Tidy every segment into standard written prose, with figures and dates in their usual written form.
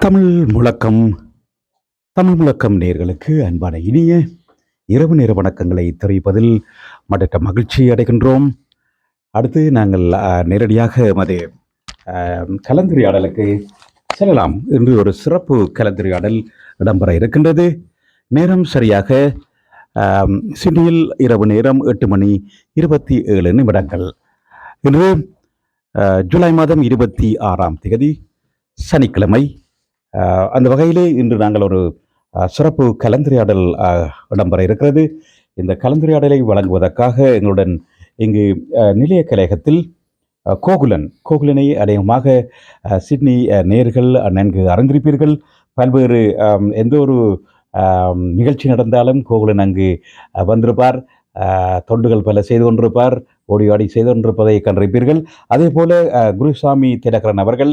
தமிழ் முழக்கம் தமிழ் முழக்கம் நேயர்களுக்கு அன்பான இனிய இரவு நேர வணக்கங்களை தெரிவிப்பதில் மற்ற மகிழ்ச்சி அடைகின்றோம். அடுத்து நாங்கள் நேரடியாக மது கலந்துரையாடலுக்கு செல்லலாம். இன்று ஒரு சிறப்பு கலந்துரையாடல் இடம்பெற இருக்கின்றது. நேரம் சரியாக சிட்னியில் இரவு நேரம் 8:27 இன்று ஜூலை மாதம் 26ஆம் தேதி சனிக்கிழமை. அந்த வகையிலே இன்று நாங்கள் ஒரு சிறப்பு கலந்துரையாடல் இடம்பெற இருக்கிறது. இந்த கலந்துரையாடலை வழங்குவதற்காக எங்களுடன் இங்கு நிலைய கலையகத்தில் கோகுலனை அநேகமாக சிட்னி நேயர்கள் நன்கு அறிந்திருப்பீர்கள். பல்வேறு எந்த ஒரு நிகழ்ச்சி நடந்தாலும் கோகுலன் அங்கு வந்திருப்பார். தொண்டுகள் பல செய்து கொண்டிருப்பார். ஓடி ஆடி செய்து கொண்டிருப்பதை கண்டிருப்பீர்கள். அதே போல குருசாமி தினகரன் அவர்கள்,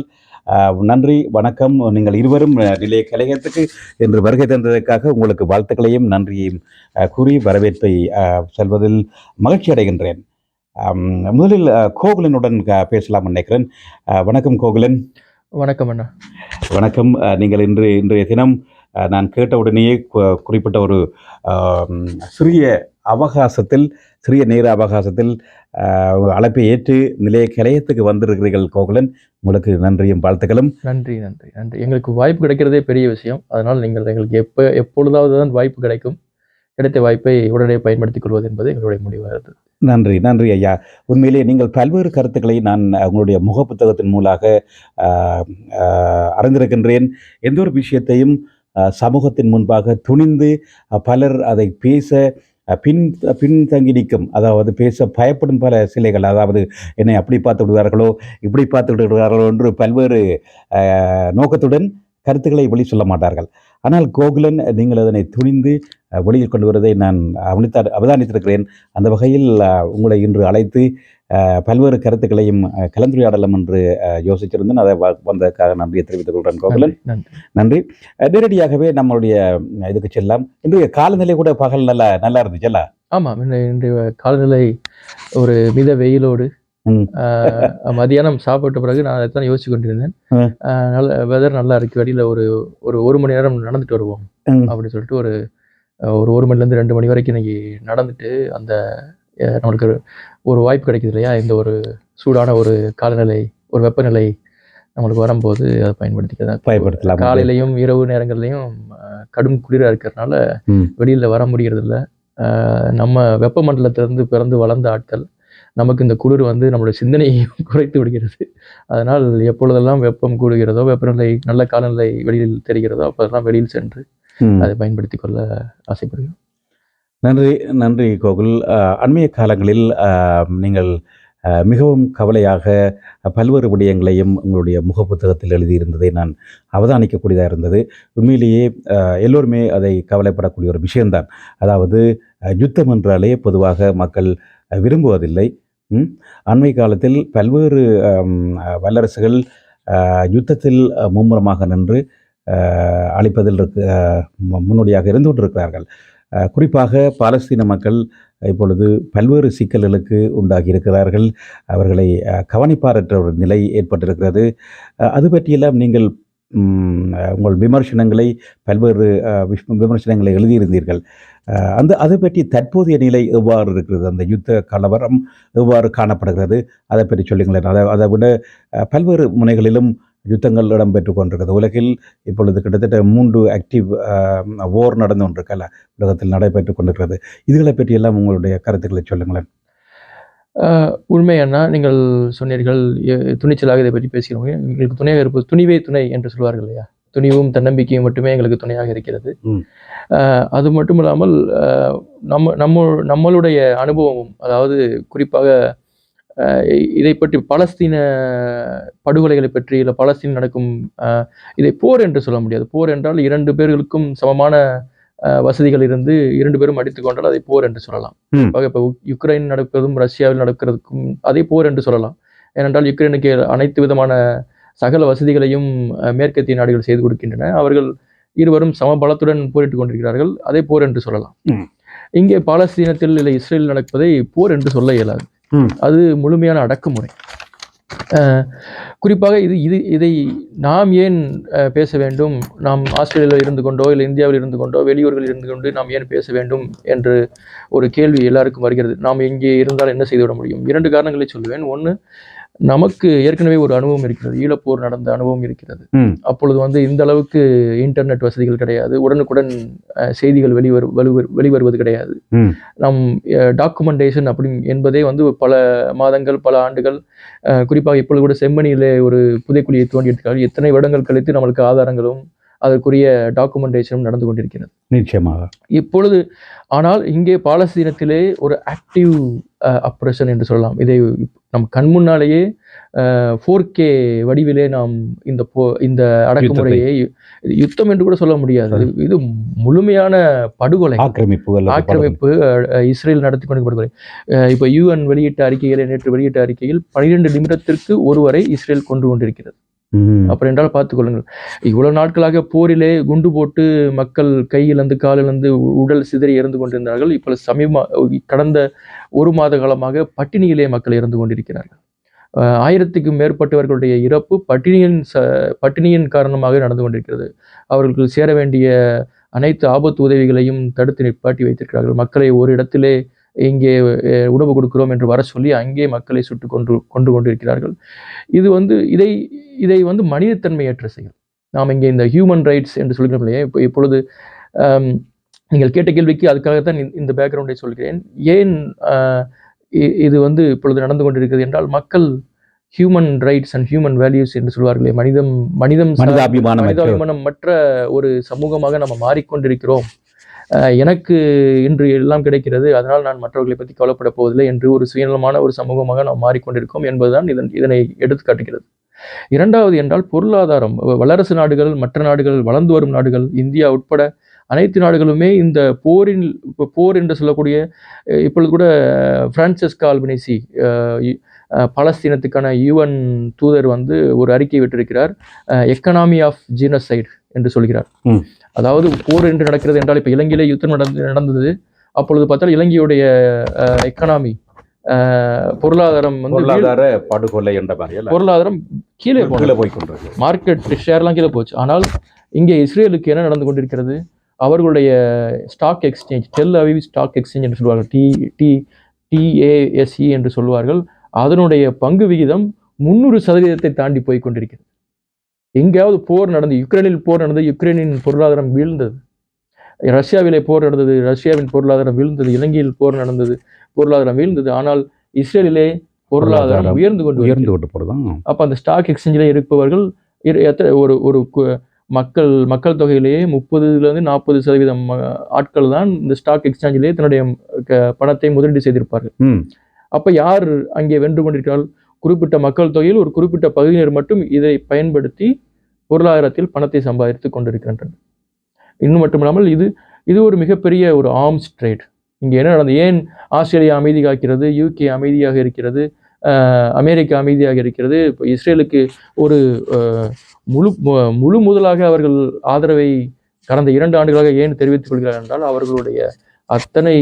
நன்றி, வணக்கம். நீங்கள் இருவரும் நிலைய கலையகத்துக்கு என்று வருகை தந்ததற்காக உங்களுக்கு வாழ்த்துக்களையும் நன்றியையும் கூறி வரவேற்பை செல்வதில் மகிழ்ச்சி அடைகின்றேன். முதலில் கோகுலனுடன் பேசலாம் நினைக்கிறேன். வணக்கம் கோகுலன். வணக்கம் அண்ணா. வணக்கம். நீங்கள் இன்றைய தினம் நான் கேட்ட உடனேயே குறிப்பிட்ட ஒரு சிறிய நேர அவகாசத்தில் அழைப்பை ஏற்று நிலைய கலையத்துக்கு வந்திருக்கிறீர்கள் கோகுலன். உங்களுக்கு நன்றியும் வாழ்த்துக்களும். நன்றி நன்றி நன்றி. எங்களுக்கு வாய்ப்பு கிடைக்கிறதே பெரிய விஷயம். அதனால் நீங்கள் எங்களுக்கு எப்பொழுதாவது தான் வாய்ப்பு கிடைக்கும். கிடைத்த வாய்ப்பை உடனே பயன்படுத்திக் கொள்வது என்பது எங்களுடைய முடிவாகிறது. நன்றி நன்றி ஐயா. உண்மையிலே நீங்கள் பல்வேறு கருத்துக்களை நான் உங்களுடைய முக புத்தகத்தின் மூலமாக அறிந்திருக்கின்றேன். எந்த ஒரு விஷயத்தையும் சமூகத்தின் முன்பாக துணிந்து பலர் அதை பேச பின்தங்கி நிற்கும், அதாவது பேச பயப்படும் பல சிலைகள், அதாவது என்னை அப்படி பார்த்து விடுவார்களோ இப்படி பார்த்து விடுவார்களோ என்று பல்வேறு நோக்கத்துடன் கருத்துக்களை வெளி சொல்ல மாட்டார்கள். ஆனால் கோகுலன், நீங்கள் அதனை துணிந்து வெளியில் கொண்டு வருவதை நான் அவதானித்திருக்கிறேன். அந்த வகையில் உங்களை இன்று அழைத்து பல்வேறு கருத்துக்களையும் கலந்துரையாடலாம் என்று யோசிச்சிருந்தேன். அதை வந்ததற்காக நன்றியை தெரிவித்துக் கொள்கிறேன் கோகுலன். நன்றி. நேரடியாகவே நம்மளுடைய இதுக்கு செல்லாம். இன்றைய காலநிலை கூட பகல் நல்லா இருந்துச்சுல்ல? ஆமாம், இன்றைய காலநிலை ஒரு மித வெயிலோடு மதியானம் சாப்பிட்ட பிறகு நான் அதைத்தான் யோசிச்சு கொண்டிருந்தேன். நல்ல வெதர் நல்லா இருக்கு, வெளியில ஒரு மணி நேரம் நடந்துட்டு வருவோம் அப்படின்னு சொல்லிட்டு ஒரு மணிலேருந்து 2 மணி வரைக்கும் இன்னைக்கு நடந்துட்டு அந்த நம்மளுக்கு ஒரு வாய்ப்பு கிடைக்குது இல்லையா? இந்த ஒரு சூடான ஒரு காலநிலை, ஒரு வெப்பநிலை நம்மளுக்கு வரும்போது அதை பயன்படுத்தலாம். காலையிலையும் இரவு நேரங்கள்லையும் கடும் குளிராக இருக்கிறதுனால வெளியில் வர முடியறது இல்லை. நம்ம வெப்பமண்டலத்திலிருந்து பிறந்து வளர்ந்த ஆட்கள், நமக்கு இந்த குளிர் நம்மளுடைய சிந்தனையை குறைத்து விடுகிறது. அதனால் எப்பொழுதெல்லாம் வெப்பம் கூடுகிறதோ, வெப்பநிலை நல்ல காலநிலை வெளியில் தெரிகிறதோ அப்போதெல்லாம் வெளியில் சென்று அதை பயன்படுத்தி கொள்ள ஆசைப்படுகிறோம். நன்றி கோகுல். அண்மைய காலங்களில் நீங்கள் மிகவும் கவலையாக பல்வேறு விடயங்களையும் உங்களுடைய முக புத்தகத்தில் எழுதியிருந்ததை நான் அவதானிக்கக்கூடியதாக இருந்தது. உண்மையிலேயே எல்லோருமே அதை கவலைப்படக்கூடிய ஒரு விஷயம்தான். அதாவது யுத்தம் என்றாலே பொதுவாக மக்கள் விரும்புவதில்லை. அண்மை காலத்தில் பல்வேறு வல்லரசுகள் யுத்தத்தில் மும்முரமாக நின்று அழிப்பதில் முன்னோடியாக இருந்து கொண்டிருக்கிறார்கள். குறிப்பாக பாலஸ்தீன மக்கள் இப்பொழுது பல்வேறு சிக்கல்களுக்கு உண்டாகி இருக்கிறார்கள். அவர்களை கவனிப்பாரற்ற ஒரு நிலை ஏற்பட்டிருக்கிறது. அது பற்றியெல்லாம் நீங்கள் உங்கள் பல்வேறு விமர்சனங்களை எழுதியிருந்தீர்கள். அதை பற்றி தற்போதைய நிலை எவ்வாறு இருக்கிறது? அந்த யுத்த கலவரம் எவ்வாறு காணப்படுகிறது? அதை பற்றி சொல்லுங்களேன். அதை விட பல்வேறு முனைகளிலும் யுத்தங்கள் இடம்பெற்று கொண்டிருக்கிறது. உலகில் இப்பொழுது கிட்டத்தட்ட 3 ஆக்டிவ் வார் நடந்து கொண்டிருக்கல உலகத்தில் நடைபெற்று கொண்டிருக்கிறது. இதுகளை பற்றியெல்லாம் உங்களுடைய கருத்துக்களை சொல்லுங்களேன். உண்மையானா நீங்கள் சொன்னீர்கள், துணிச்சலாக இதை பற்றி பேசுகிறோம். எங்களுக்கு துணையாக இருப்பது துணிவே துணை என்று சொல்வார்கள் இல்லையா? துணிவும் தன்னம்பிக்கையும் மட்டுமே எங்களுக்கு துணையாக இருக்கிறது. அது மட்டும் இல்லாமல் நம்மளுடைய அனுபவமும், அதாவது குறிப்பாக இதை பற்றி பலஸ்தீன படுகொலைகளை பற்றி, இல்லை பலஸ்தீன் நடக்கும் இதை போர் என்று சொல்ல முடியாது. போர் என்றால் 2 பேர்களுக்கும் சமமான வசதிகள் இருந்து 2 பேரும் அடித்துக் கொண்டால் அதை போர் என்று சொல்லலாம். இப்போ யுக்ரைன் நடப்பதும் ரஷ்யாவில் நடக்கிறதுக்கும் அதை போர் என்று சொல்லலாம். ஏனென்றால் யுக்ரைனுக்கு அனைத்து விதமான சகல வசதிகளையும் மேற்கத்திய நாடுகள் செய்து கொடுக்கின்றன. அவர்கள் இருவரும் சமபலத்துடன் போரிட்டுக் கொண்டிருக்கிறார்கள். அதை போர் என்று சொல்லலாம். இங்கே பாலஸ்தீனத்தில் இல்லை இஸ்ரேல் நடப்பதை போர் என்று சொல்ல இயலாது. அது முழுமையான அடக்குமுறை. குறிப்பாக இதை நாம் ஏன் பேச வேண்டும்? நாம் ஆஸ்திரேலியாவில் இருந்து கொண்டோ இல்லை இந்தியாவில் இருந்து கொண்டோ வெளியூர்களில் இருந்து கொண்டு நாம் ஏன் பேச வேண்டும் என்று ஒரு கேள்வி எல்லாருக்கும் வருகிறது. நாம் இங்கே இருந்தால் என்ன செய்துவிட முடியும்? 2 காரணங்களை சொல்லுவேன். ஒன்று, நமக்கு ஏற்கனவே ஒரு அனுபவம் இருக்கிறது. ஈழப்போர் நடந்த அனுபவம் இருக்கிறது. அப்பொழுது இந்த அளவுக்கு இன்டர்நெட் வசதிகள் கிடையாது. உடனுக்குடன் செய்திகள் வெளிவருவது கிடையாது. நம் டாக்குமெண்டேஷன் என்பதே பல மாதங்கள், பல ஆண்டுகள், குறிப்பாக இப்பொழுது கூட செம்மணியிலே ஒரு புதைக்குழியை தோண்டி எடுக்கிறார்கள். எத்தனை வருடங்கள் கழித்து நம்மளுக்கு ஆதாரங்களும் அதற்குரிய டாக்குமெண்டேஷனும் நடந்து கொண்டிருக்கிறது. நிச்சயமாக. இப்பொழுது ஆனால் இங்கே பாலஸ்தீனத்திலே ஒரு ஆக்டிவ் அப்ரஷன் என்று சொல்லலாம். இதை நம் கண் முன்னாலேயே 4K வடிவிலே நாம் இந்த அடக்குமுறையை யுத்தம் என்று கூட சொல்ல முடியாது. இது முழுமையான படுகொலை, ஆக்கிரமிப்பு இஸ்ரேல் நடத்தி கொண்டு படுகொலை. இப்போ UN நேற்று வெளியிட்ட அறிக்கையில் 12 நிமிடத்திற்கு ஒருவரை இஸ்ரேல் கொண்டு கொண்டிருக்கிறது. அப்புறம் என்றால் பார்த்துக் கொள்ளுங்கள். இவ்வளவு நாட்களாக போரிலே குண்டு போட்டு மக்கள் கையிலிருந்து காலிலிருந்து உடல் சிதறி இறந்து கொண்டிருந்தார்கள். இப்போ கடந்த 1 மாத காலமாக பட்டினியிலே மக்கள் இறந்து கொண்டிருக்கிறார்கள். 1000க்கும் மேற்பட்டவர்களுடைய இறப்பு பட்டினியின் காரணமாக நடந்து கொண்டிருக்கிறது. அவர்களுக்கு சேர வேண்டிய அனைத்து ஆபத்து உதவிகளையும் தடுத்து நிப்பாட்டி வைத்திருக்கிறார்கள். மக்களை ஒரு இடத்திலே இங்கே உணவு கொடுக்கிறோம் என்று வர சொல்லி அங்கே மக்களை சுட்டு கொண்டு கொண்டிருக்கிறார்கள். இதை மனிதத்தன்மையற்ற செயல். நாம் இங்கே இந்த ஹியூமன் ரைட்ஸ் என்று சொல்கிறோம் இல்லையா? இப்பொழுது நீங்கள் கேட்ட கேள்விக்கு அதுக்காகத்தான் இந்த பேக்ரவுண்டை சொல்கிறேன். ஏன் இது இப்பொழுது நடந்து கொண்டிருக்கிறது என்றால், மக்கள் human rights and human values என்று சொல்வார்களே, மனிதாபிமானம் மற்ற ஒரு சமூகமாக நம்ம மாறிக்கொண்டிருக்கிறோம். எனக்கு இன்று எல்லாம் கிடைக்கிறது, அதனால் நான் மற்றவர்களை பற்றி கவலைப்பட போவதில்லை என்று ஒரு சுயநலமான ஒரு சமூகமாக நாம் மாறிக்கொண்டிருக்கோம் என்பதுதான் இதனை எடுத்து காட்டுகிறது. 2வது என்றால் பொருளாதாரம். வல்லரசு நாடுகள், மற்ற நாடுகள், வளர்ந்து வரும் நாடுகள், இந்தியா உட்பட அனைத்து நாடுகளுமே இந்த போர் என்று சொல்லக்கூடிய, இப்பொழுது கூட பிரான்செஸ்கா அல்பனீசி பாலஸ்தீனத்துக்கான UN தூதர் ஒரு அறிக்கை விட்டிருக்கிறார். எக்கனாமி ஆஃப் ஜீனோசைட் என்று சொல்கிறார். அதாவது போர் என்று நடக்கிறது என்றால், இப்போ இலங்கையிலே யுத்தம் நடந்தது. அப்பொழுது பார்த்தால் இலங்கையுடைய எக்கனாமி, பொருளாதாரம் படுகொலை என்ற மாதிரி பொருளாதாரம் கீழே போய்கொண்டிருக்கு. மார்க்கெட் ஷேர்லாம் கீழே போச்சு. ஆனால் இங்கே இஸ்ரேலுக்கு என்ன நடந்து கொண்டிருக்கிறது? அவர்களுடைய stock exchange, Tel Aviv stock exchange என்று சொல்வார்கள், TASE என்று சொல்வார்கள். அதனுடைய பங்கு விகிதம் 300% தாண்டி போய் கொண்டிருக்கிறது. எங்கேயாவது போர் நடந்து, யுக்ரைனில் போர் நடந்தது, யுக்ரைனின் பொருளாதாரம் வீழ்ந்தது. ரஷ்யாவிலே போர் நடந்தது, ரஷ்யாவின் பொருளாதாரம் வீழ்ந்தது. இலங்கையில் போர் நடந்தது, பொருளாதாரம் வீழ்ந்தது. ஆனால் இஸ்ரேலிலே பொருளாதாரம் உயர்ந்து கொண்டு போறதான். அப்போ அந்த ஸ்டாக் எக்ஸ்சேஞ்சில் இருப்பவர்கள் ஒரு மக்கள் தொகையிலேயே 30-40% ஆட்கள் தான் இந்த ஸ்டாக் எக்ஸ்சேஞ்சிலேயே தன்னுடைய பணத்தை முதலீடு செய்திருப்பார்கள். அப்போ யார் அங்கே வென்று கொண்டிருக்கிறார்கள்? குறிப்பிட்ட மக்கள் தொகையில் ஒரு குறிப்பிட்ட பகுதியினர் மட்டும் இதை பயன்படுத்தி பொருளாதாரத்தில் பணத்தை சம்பாதித்து கொண்டிருக்கின்றனர். இன்னும் மட்டுமில்லாமல் இது ஒரு மிகப்பெரிய ஒரு ஆர்ம்ஸ் ட்ரேட். இங்கே என்ன நடந்தது? ஏன் ஆஸ்திரேலியா அமைதி காக்கிறது, UK அமைதியாக இருக்கிறது, அமெரிக்கா அமைதியாக இருக்கிறது? இப்போ இஸ்ரேலுக்கு ஒரு முழு முதலாக அவர்கள் ஆதரவை கடந்த 2 ஆண்டுகளாக ஏன் தெரிவித்துக் கொள்கிறார்கள் என்றால், அவர்களுடைய அத்தனை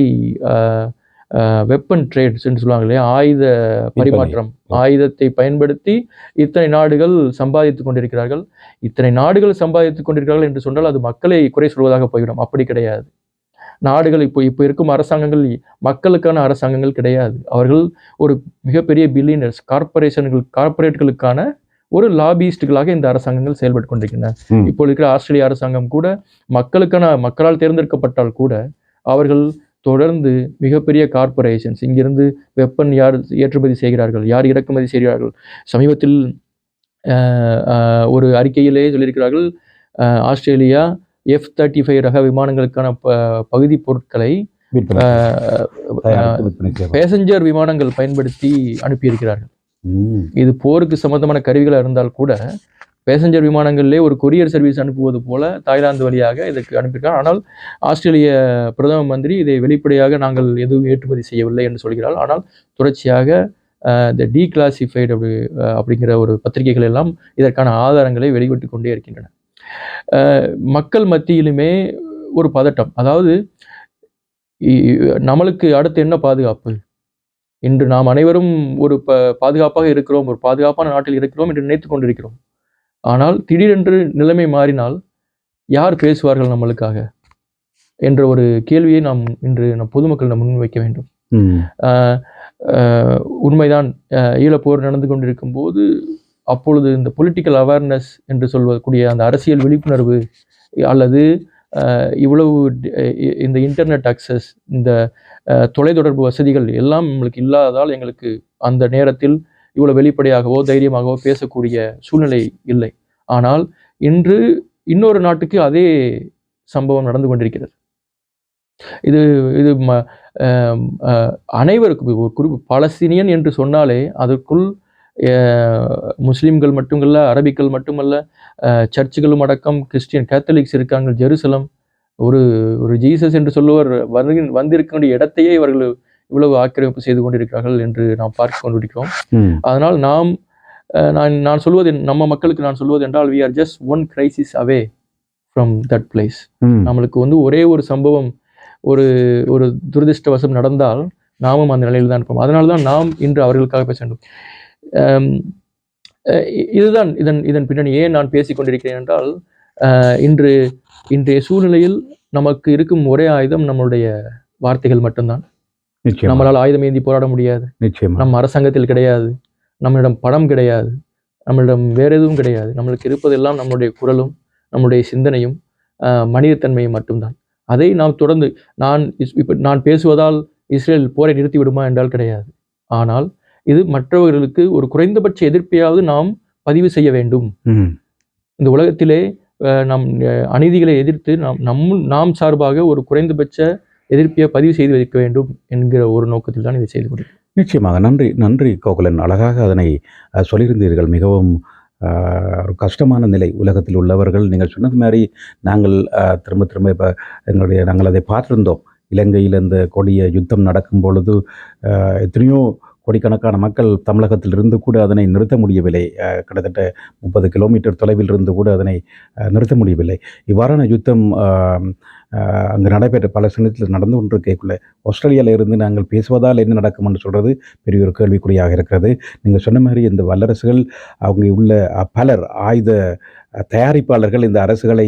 வெப்பன் ட்ரேட்ஸ் என்று சொல்லுவாங்க இல்லையா, ஆயுத பரிமாற்றம், ஆயுதத்தை பயன்படுத்தி இத்தனை நாடுகள் சம்பாதித்துக் கொண்டிருக்கிறார்கள். இத்தனை நாடுகள் சம்பாதித்துக் கொண்டிருக்கிறார்கள் என்று சொன்னால் அது மக்களை குறை சொல்வதாக போய்விடும். அப்படி கிடையாது. நாடுகள் இப்போ இருக்கும் அரசாங்கங்கள் மக்களுக்கான அரசாங்கங்கள் கிடையாது. அவர்கள் ஒரு மிகப்பெரிய பில்லியனர்ஸ், கார்ப்பரேட்டுகளுக்கான ஒரு லாபியிஸ்டுகளாக இந்த அரசாங்கங்கள் செயல்பட்டு கொண்டிருக்கின்றன. இப்போ இருக்கிற ஆஸ்திரேலிய அரசாங்கம் கூட மக்களால் தேர்ந்தெடுக்கப்பட்டால் கூட அவர்கள் தொடர்ந்து மிகப்பெரிய கார்ப்பரேஷன்ஸ், இங்கிருந்து வெப்பன் யார் ஏற்றுமதி செய்கிறார்கள், யார் இறக்குமதி செய்கிறார்கள். சமீபத்தில் ஒரு அறிக்கையிலே சொல்லியிருக்கிறார்கள், ஆஸ்திரேலியா F-35 ரக விமானங்களுக்கான பகுதி பொருட்களை பேசஞ்சர் விமானங்கள் பயன்படுத்தி அனுப்பியிருக்கிறார்கள். இது போருக்கு சம்பந்தமான கருவிகளாக இருந்தால் கூட பேசஞ்சர் விமானங்களிலே ஒரு கொரியர் சர்வீஸ் அனுப்புவது போல தாய்லாந்து வழியாக இதற்கு அனுப்பியிருக்கார். ஆனால் ஆஸ்திரேலிய பிரதம மந்திரி இதை வெளிப்படையாக நாங்கள் எதுவும் ஏற்றுமதி செய்யவில்லை என்று சொல்கிறார். ஆனால் தொடர்ச்சியாக இந்த டீக்ளாசிஃபைடு அப்படிங்கிற ஒரு பத்திரிகைகள் எல்லாம் இதற்கான ஆதாரங்களை வெளிவிட்டு கொண்டே இருக்கின்றன. மக்கள் மத்தியிலுமே ஒரு பதட்டம். அதாவது நம்மளுக்கு அடுத்து என்ன பாதுகாப்பு? இன்று நாம் அனைவரும் ஒரு பாதுகாப்பாக இருக்கிறோம், ஒரு பாதுகாப்பான நாட்டில் இருக்கிறோம் என்று நினைத்துக் கொண்டிருக்கிறோம். ஆனால் திடீரென்று நிலைமை மாறினால் யார் பேசுவார்கள் நம்மளுக்காக என்ற ஒரு கேள்வியை நாம் இன்று நம் பொதுமக்கள் முன்வைக்க வேண்டும். உண்மைதான், ஈழப்போர் நடந்து கொண்டிருக்கும் போது அப்பொழுது இந்த பொலிட்டிக்கல் அவேர்னஸ் என்று சொல்லக்கூடிய அந்த அரசியல் விழிப்புணர்வு அல்லது இவ்வளவு இந்த இன்டர்நெட் அக்சஸ், இந்த தொலைத்தொடர்பு வசதிகள் எல்லாம் நம்மளுக்கு இல்லாததால் எங்களுக்கு அந்த நேரத்தில் இவ்வளவு வெளிப்படையாகவோ தைரியமாகவோ பேசக்கூடிய சூழ்நிலை இல்லை. ஆனால் இன்று இன்னொரு நாட்டுக்கு அதே சம்பவம் நடந்து கொண்டிருக்கிறது. இது இது அனைவருக்கும் ஒரு பாலஸ்தீனியன் என்று சொன்னாலே அதற்குள் முஸ்லீம்கள் மட்டுமல்ல, அரபிக்கள் மட்டுமல்ல, சர்ச்சுகளும் அடக்கம், கிறிஸ்டியன் கேத்தலிக்ஸ் இருக்காங்க. ஜெருசலம் ஒரு ஒரு ஜீசஸ் என்று சொல்லுவர் வந்திருக்கின்ற இடத்தையே இவர்கள் இவ்வளவு ஆக்கிரமிப்பு செய்து கொண்டிருக்கிறார்கள் என்று நாம் பார்த்து கொண்டிருக்கிறோம். அதனால் நான் சொல்வது, நம்ம மக்களுக்கு நான் சொல்வது என்றால், we are just one crisis away from that place. நம்மளுக்கு ஒரே ஒரு சம்பவம், ஒரு ஒரு துரதிருஷ்டவசம் நடந்தால் நாமும் அந்த நிலையில் தான் இருப்போம். அதனால தான் நாம் இன்று அவர்களுக்காக பேச வேண்டும். இதுதான் இதன் பின்னணி. ஏன் நான் பேசிக் கொண்டிருக்கிறேன் என்றால், இன்றைய சூழ்நிலையில் நமக்கு இருக்கும் ஒரே ஆயுதம் நம்மளுடைய வார்த்தைகள் மட்டும்தான். நம்மளால் ஆயுதம் ஏந்தி போராட முடியாது. நம் அரசாங்கத்தில் கிடையாது, நம்மளிடம் பணம் கிடையாது, நம்மளிடம் வேற எதுவும் கிடையாது. நம்மளுக்கு இருப்பதெல்லாம் நம்முடைய குரலும் நம்முடைய சிந்தனையும் மனிதத்தன்மையும் மட்டும்தான். அதை நாம் தொடர்ந்து நான் பேசுவதால் இஸ்ரேல் போரை நிறுத்தி விடுமா என்றால் கிடையாது. ஆனால் இது மற்றவர்களுக்கு ஒரு குறைந்தபட்ச எதிர்ப்பையாவது நாம் பதிவு செய்ய வேண்டும். இந்த உலகத்திலே நம் அநீதிகளை எதிர்த்து நாம் சார்பாக ஒரு குறைந்தபட்ச எதிர்ப்பை பதிவு செய்து வைக்க வேண்டும் என்கிற ஒரு நோக்கத்தில் தான் இதை செய்து கொண்டிருக்கிறேன். நிச்சயமாக. நன்றி கோகுலன். அழகாக அதனை சொல்லியிருந்தீர்கள். மிகவும் ஒரு கஷ்டமான நிலை உலகத்தில் உள்ளவர்கள். நீங்கள் சொன்னது மாதிரி நாங்கள் திரும்ப இப்போ நாங்கள் அதை பார்த்திருந்தோம். இலங்கையில் இந்த கொடிய யுத்தம் நடக்கும் பொழுது எத்தனையோ கோடிக்கணக்கான மக்கள் தமிழகத்திலிருந்து கூட அதனை நிறுத்த முடியவில்லை. கிட்டத்தட்ட 30 கிலோமீட்டர் தொலைவில் இருந்து கூட அதனை நிறுத்த முடியவில்லை. இவ்வாறான யுத்தம் அங்கே நடைபெற்ற பல சமயத்தில் நடந்து கொண்டிருக்கக்குள்ள ஆஸ்திரேலியாவில் இருந்து நாங்கள் பேசுவதால் என்ன நடக்கும் என்று சொல்கிறது பெரிய ஒரு கேள்விக்குறியாக இருக்கிறது. நீங்கள் சொன்ன மாதிரி இந்த வல்லரசுகள் அவங்க உள்ள பலர் ஆயுத தயாரிப்பாளர்கள் இந்த அரசுகளை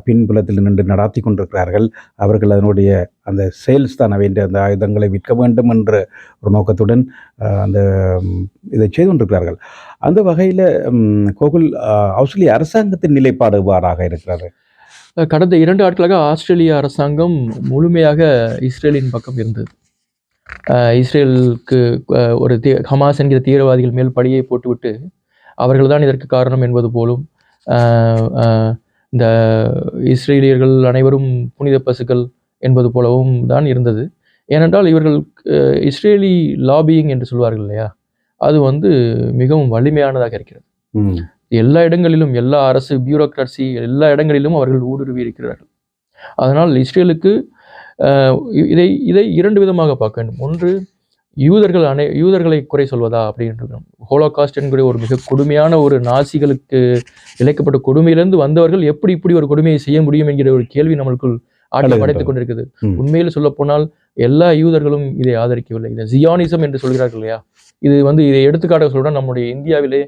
பின்புலத்தில் நின்று நடாத்தி கொண்டிருக்கிறார்கள். அவர்கள் அதனுடைய அந்த சேல்ஸ் தான் வேண்டிய அந்த ஆயுதங்களை விற்க வேண்டும் என்ற ஒரு நோக்கத்துடன் அந்த இதை செய்து கொண்டிருக்கிறார்கள். அந்த வகையில் கோகுல், ஆஸ்திரேலிய அரசாங்கத்தின் நிலைப்பாடு எவ்வாறாக இருக்கிறது? கடந்த 2 ஆட்களாக ஆஸ்திரேலிய அரசாங்கம் முழுமையாக இஸ்ரேலின் பக்கம் இருந்தது. இஸ்ரேலுக்கு ஒரு ஹமாஸ் என்கிற தீவிரவாதிகள் மேல் படியை போட்டுவிட்டு அவர்கள் தான் இதற்கு காரணம் என்பது போலும், இந்த இஸ்ரேலியர்கள் அனைவரும் புனித பசுக்கள் என்பது போலவும் தான் இருந்தது. ஏனென்றால் இவர்கள் இஸ்ரேலி லாபியிங் என்று சொல்வார்கள் இல்லையா, அது மிகவும் வலிமையானதாக இருக்கிறது. எல்லா இடங்களிலும், எல்லா அரசு பியூரோக்ராசி எல்லா இடங்களிலும் அவர்கள் ஊடுருவி இருக்கிறார்கள். அதனால் இஸ்ரேலுக்கு இதை 2 விதமாக பார்க்க வேண்டும். ஒன்று, யூதர்களை குறை சொல்வதா அப்படின்றது. ஹோலோகாஸ்ட் என்கிற ஒரு மிக கொடுமையான ஒரு நாசிகளுக்கு இழைக்கப்பட்ட கொடுமையிலிருந்து வந்தவர்கள் எப்படி இப்படி ஒரு கொடுமையை செய்ய முடியும் என்கிற ஒரு கேள்வி நம்மளுக்குள் ஆட்டம் படைத்துக் கொண்டிருக்கிறது. உண்மையில் சொல்ல போனால் எல்லா யூதர்களும் இதை ஆதரிக்கவில்லை. இதை ஜியானிசம் என்று சொல்கிறார்கள் இல்லையா, இதை எடுத்துக்காட்டாக சொல்ற நம்முடைய இந்தியாவிலே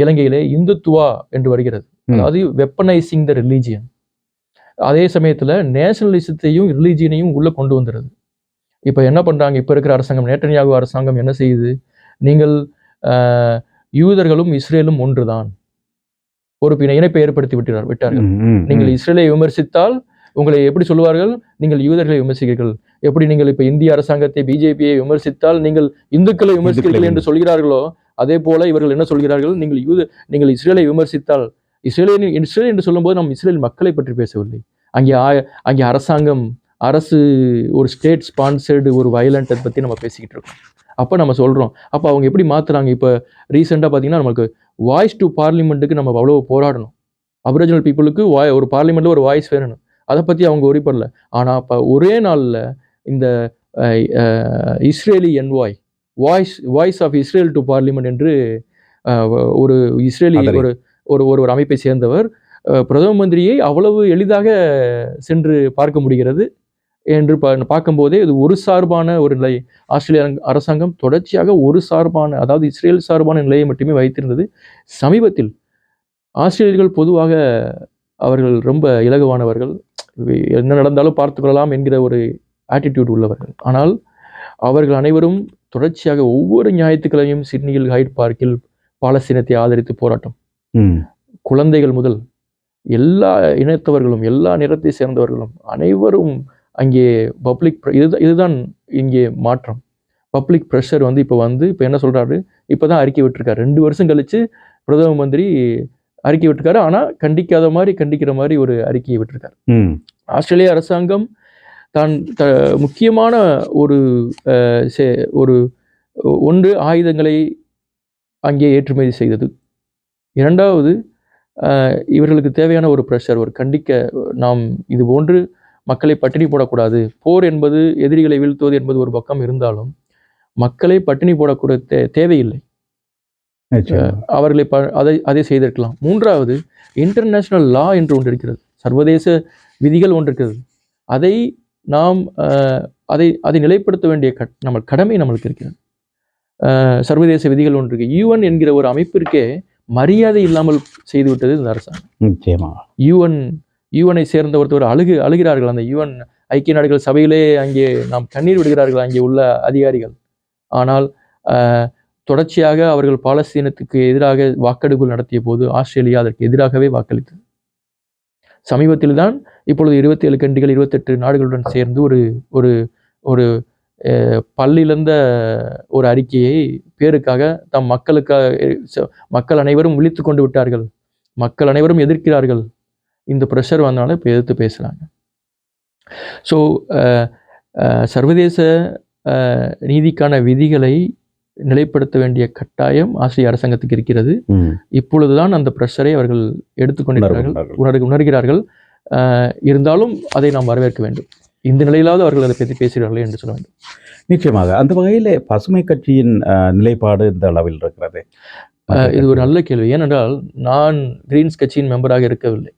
இலங்கையிலே இந்துத்துவா என்று வருகிறது. அதாவது வெப்பனைசிங் த ரிலீஜியன். அதே சமயத்துல நேஷனலிசத்தையும் ரிலீஜியனையும் உள்ள கொண்டு வந்துடுது. இப்ப என்ன பண்றாங்க, இப்ப இருக்கிற அரசாங்கம், நேட்டன்யாகு அரசாங்கம் என்ன செய்யுது, நீங்கள் யூதர்களும் இஸ்ரேலும் ஒன்றுதான் ஒரு இணைப்பை ஏற்படுத்தி விட்டார்கள். நீங்கள் இஸ்ரேலை விமர்சித்தால் உங்களை எப்படி சொல்லுவார்கள், நீங்கள் யூதர்களை விமர்சிக்கிறீர்கள். எப்படி நீங்கள் இப்ப இந்திய அரசாங்கத்தை பிஜேபியை விமர்சித்தால் நீங்கள் இந்துக்களை விமர்சிக்கிறீர்கள் என்று சொல்கிறார்களோ, அதே போல இவர்கள் என்ன சொல்கிறார்கள், நீங்கள் இஸ்ரேலை விமர்சித்தால், இஸ்ரேல் என்று சொல்லும்போது நாம் இஸ்ரேல் மக்களை பற்றி பேசவில்லை. அங்கே அரசு ஒரு ஸ்டேட் ஸ்பான்சர்டு ஒரு வயலண்ட்டை பற்றி நம்ம பேசிக்கிட்டு இருக்கோம். அப்போ நம்ம சொல்கிறோம், அப்போ அவங்க எப்படி மாற்றுறாங்க. இப்போ ரீசெண்டாக பார்த்தீங்கன்னா நமக்கு வாய்ஸ் டு பார்லிமெண்ட்டுக்கு நம்ம அவ்வளோ போராடணும். அபரிஜினல் பீப்புளுக்கு ஒரு பார்லிமெண்ட்டில் ஒரு வாய்ஸ் வேணும், அதை பற்றி அவங்க ஒரிப்படல. ஆனால் இப்போ ஒரே நாளில் இந்த Israeli envoy voice of Israel to parliament என்று ஒரு இஸ்ரேலி ஒரு அமைப்பை சேர்ந்தவர் பிரதம மந்திரியை அவ்வளவு எளிதாக சென்று பார்க்க முடிகிறது. என்று பார்க்கும்போதே இது ஒரு சார்பான ஒரு நிலை. ஆஸ்திரேலிய அரசாங்கம் தொடர்ச்சியாக ஒரு சார்பான, அதாவது இஸ்ரேல் சார்பான நிலையை மட்டுமே வைத்திருந்தது. சமீபத்தில் ஆஸ்திரேலியர்கள் பொதுவாக அவர்கள் ரொம்ப இலகுவானவர்கள், என்ன நடந்தாலும் பார்த்துக்கொள்ளலாம் என்கிற ஒரு ஆட்டிடியூட் உள்ளவர்கள். ஆனால் அவர்கள் அனைவரும் தொடர்ச்சியாக ஒவ்வொரு ஞாயிற்றுக்கிழமையும் சிட்னியில் ஹைட் பார்க்கில் பாலஸ்தீனத்தை ஆதரித்து போராட்டம். குழந்தைகள் முதல் எல்லா இனத்தவர்களும், எல்லா நிறத்தை சேர்ந்தவர்களும் அனைவரும் அங்கே பப்ளிக் இதுதான் இங்கே மாற்றம். பப்ளிக் ப்ரெஷர் இப்போ என்ன சொல்றாரு, இப்போதான் அறிக்கை விட்டுருக்காரு. 2 வருஷம் கழிச்சு பிரதம மந்திரி அறிக்கை விட்டுருக்காரு. ஆனால் கண்டிக்கிற மாதிரி ஒரு அறிக்கையை விட்டுருக்காரு. ஆஸ்திரேலிய அரசாங்கம் தான் முக்கியமான ஒன்று ஆயுதங்களை அங்கே ஏற்றுமதி செய்தது. 2வது இவர்களுக்கு தேவையான ஒரு ப்ரெஷர், நாம் இது போன்று மக்களை பட்டினி போடக்கூடாது. போர் என்பது எதிரிகளை வீழ்த்துவது என்பது ஒரு பக்கம் இருந்தாலும் மக்களை பட்டினி போடக்கூட தேவையில்லை. அவர்களை அதை செய்திருக்கலாம். 3வது இன்டர்நேஷனல் லா என்று ஒன்று இருக்கிறது, சர்வதேச விதிகள் ஒன்று இருக்கிறது. அதை நிலைப்படுத்த வேண்டிய கடமை நம்மளுக்கு இருக்கிறது. சர்வதேச விதிகள் ஒன்று இருக்கு. UN என்கிற ஒரு அமைப்பிற்கே மரியாதை இல்லாமல் செய்துவிட்டது இந்த அரசாங்கம். யூஎனை சேர்ந்த ஒருத்தர் அழுகிறார்கள். அந்த UN ஐக்கிய நாடுகள் சபையிலே அங்கே நாம் கண்ணீர் விடுகிறார்கள் அங்கே உள்ள அதிகாரிகள். ஆனால் தொடர்ச்சியாக அவர்கள் பாலஸ்தீனத்துக்கு எதிராக வாக்கெடுப்பு நடத்திய போது ஆஸ்திரேலியா அதற்கு எதிராகவே வாக்களித்தது. சமீபத்தில் தான் இப்பொழுது 27 கண்ட்ரிகள் 28 நாடுகளுடன் சேர்ந்து ஒரு ஒரு பல்லிழந்த ஒரு அறிக்கையை பேருக்காக தம் மக்கள் அனைவரும் விழித்து கொண்டு விட்டார்கள், மக்கள் அனைவரும் எதிர்க்கிறார்கள், இந்த ப்ரெஷர் வந்தனால இப்போ எதிர்த்து பேசுகிறாங்க. ஸோ சர்வதேச நீதிக்கான விதிகளை நிலைப்படுத்த வேண்டிய கட்டாயம் ஆஸ்திரேலிய அரசாங்கத்துக்கு இருக்கிறது. இப்பொழுதுதான் அந்த ப்ரெஷரை அவர்கள் எடுத்துக்கொண்டிருக்கிறார்கள், உணர்கிறார்கள். இருந்தாலும் அதை நாம் வரவேற்க வேண்டும். இந்த நிலையிலாவது அவர்கள் அதை பற்றி பேசுகிறார்கள் என்று சொல்ல வேண்டும். நிச்சயமாக. அந்த வகையில் பசுமை கட்சியின் நிலைப்பாடு இந்த அளவில் இருக்கிறது. இது ஒரு நல்ல கேள்வி. ஏனென்றால் நான் கிரீன்ஸ் கட்சியின் மெம்பராக இருக்கவில்லை.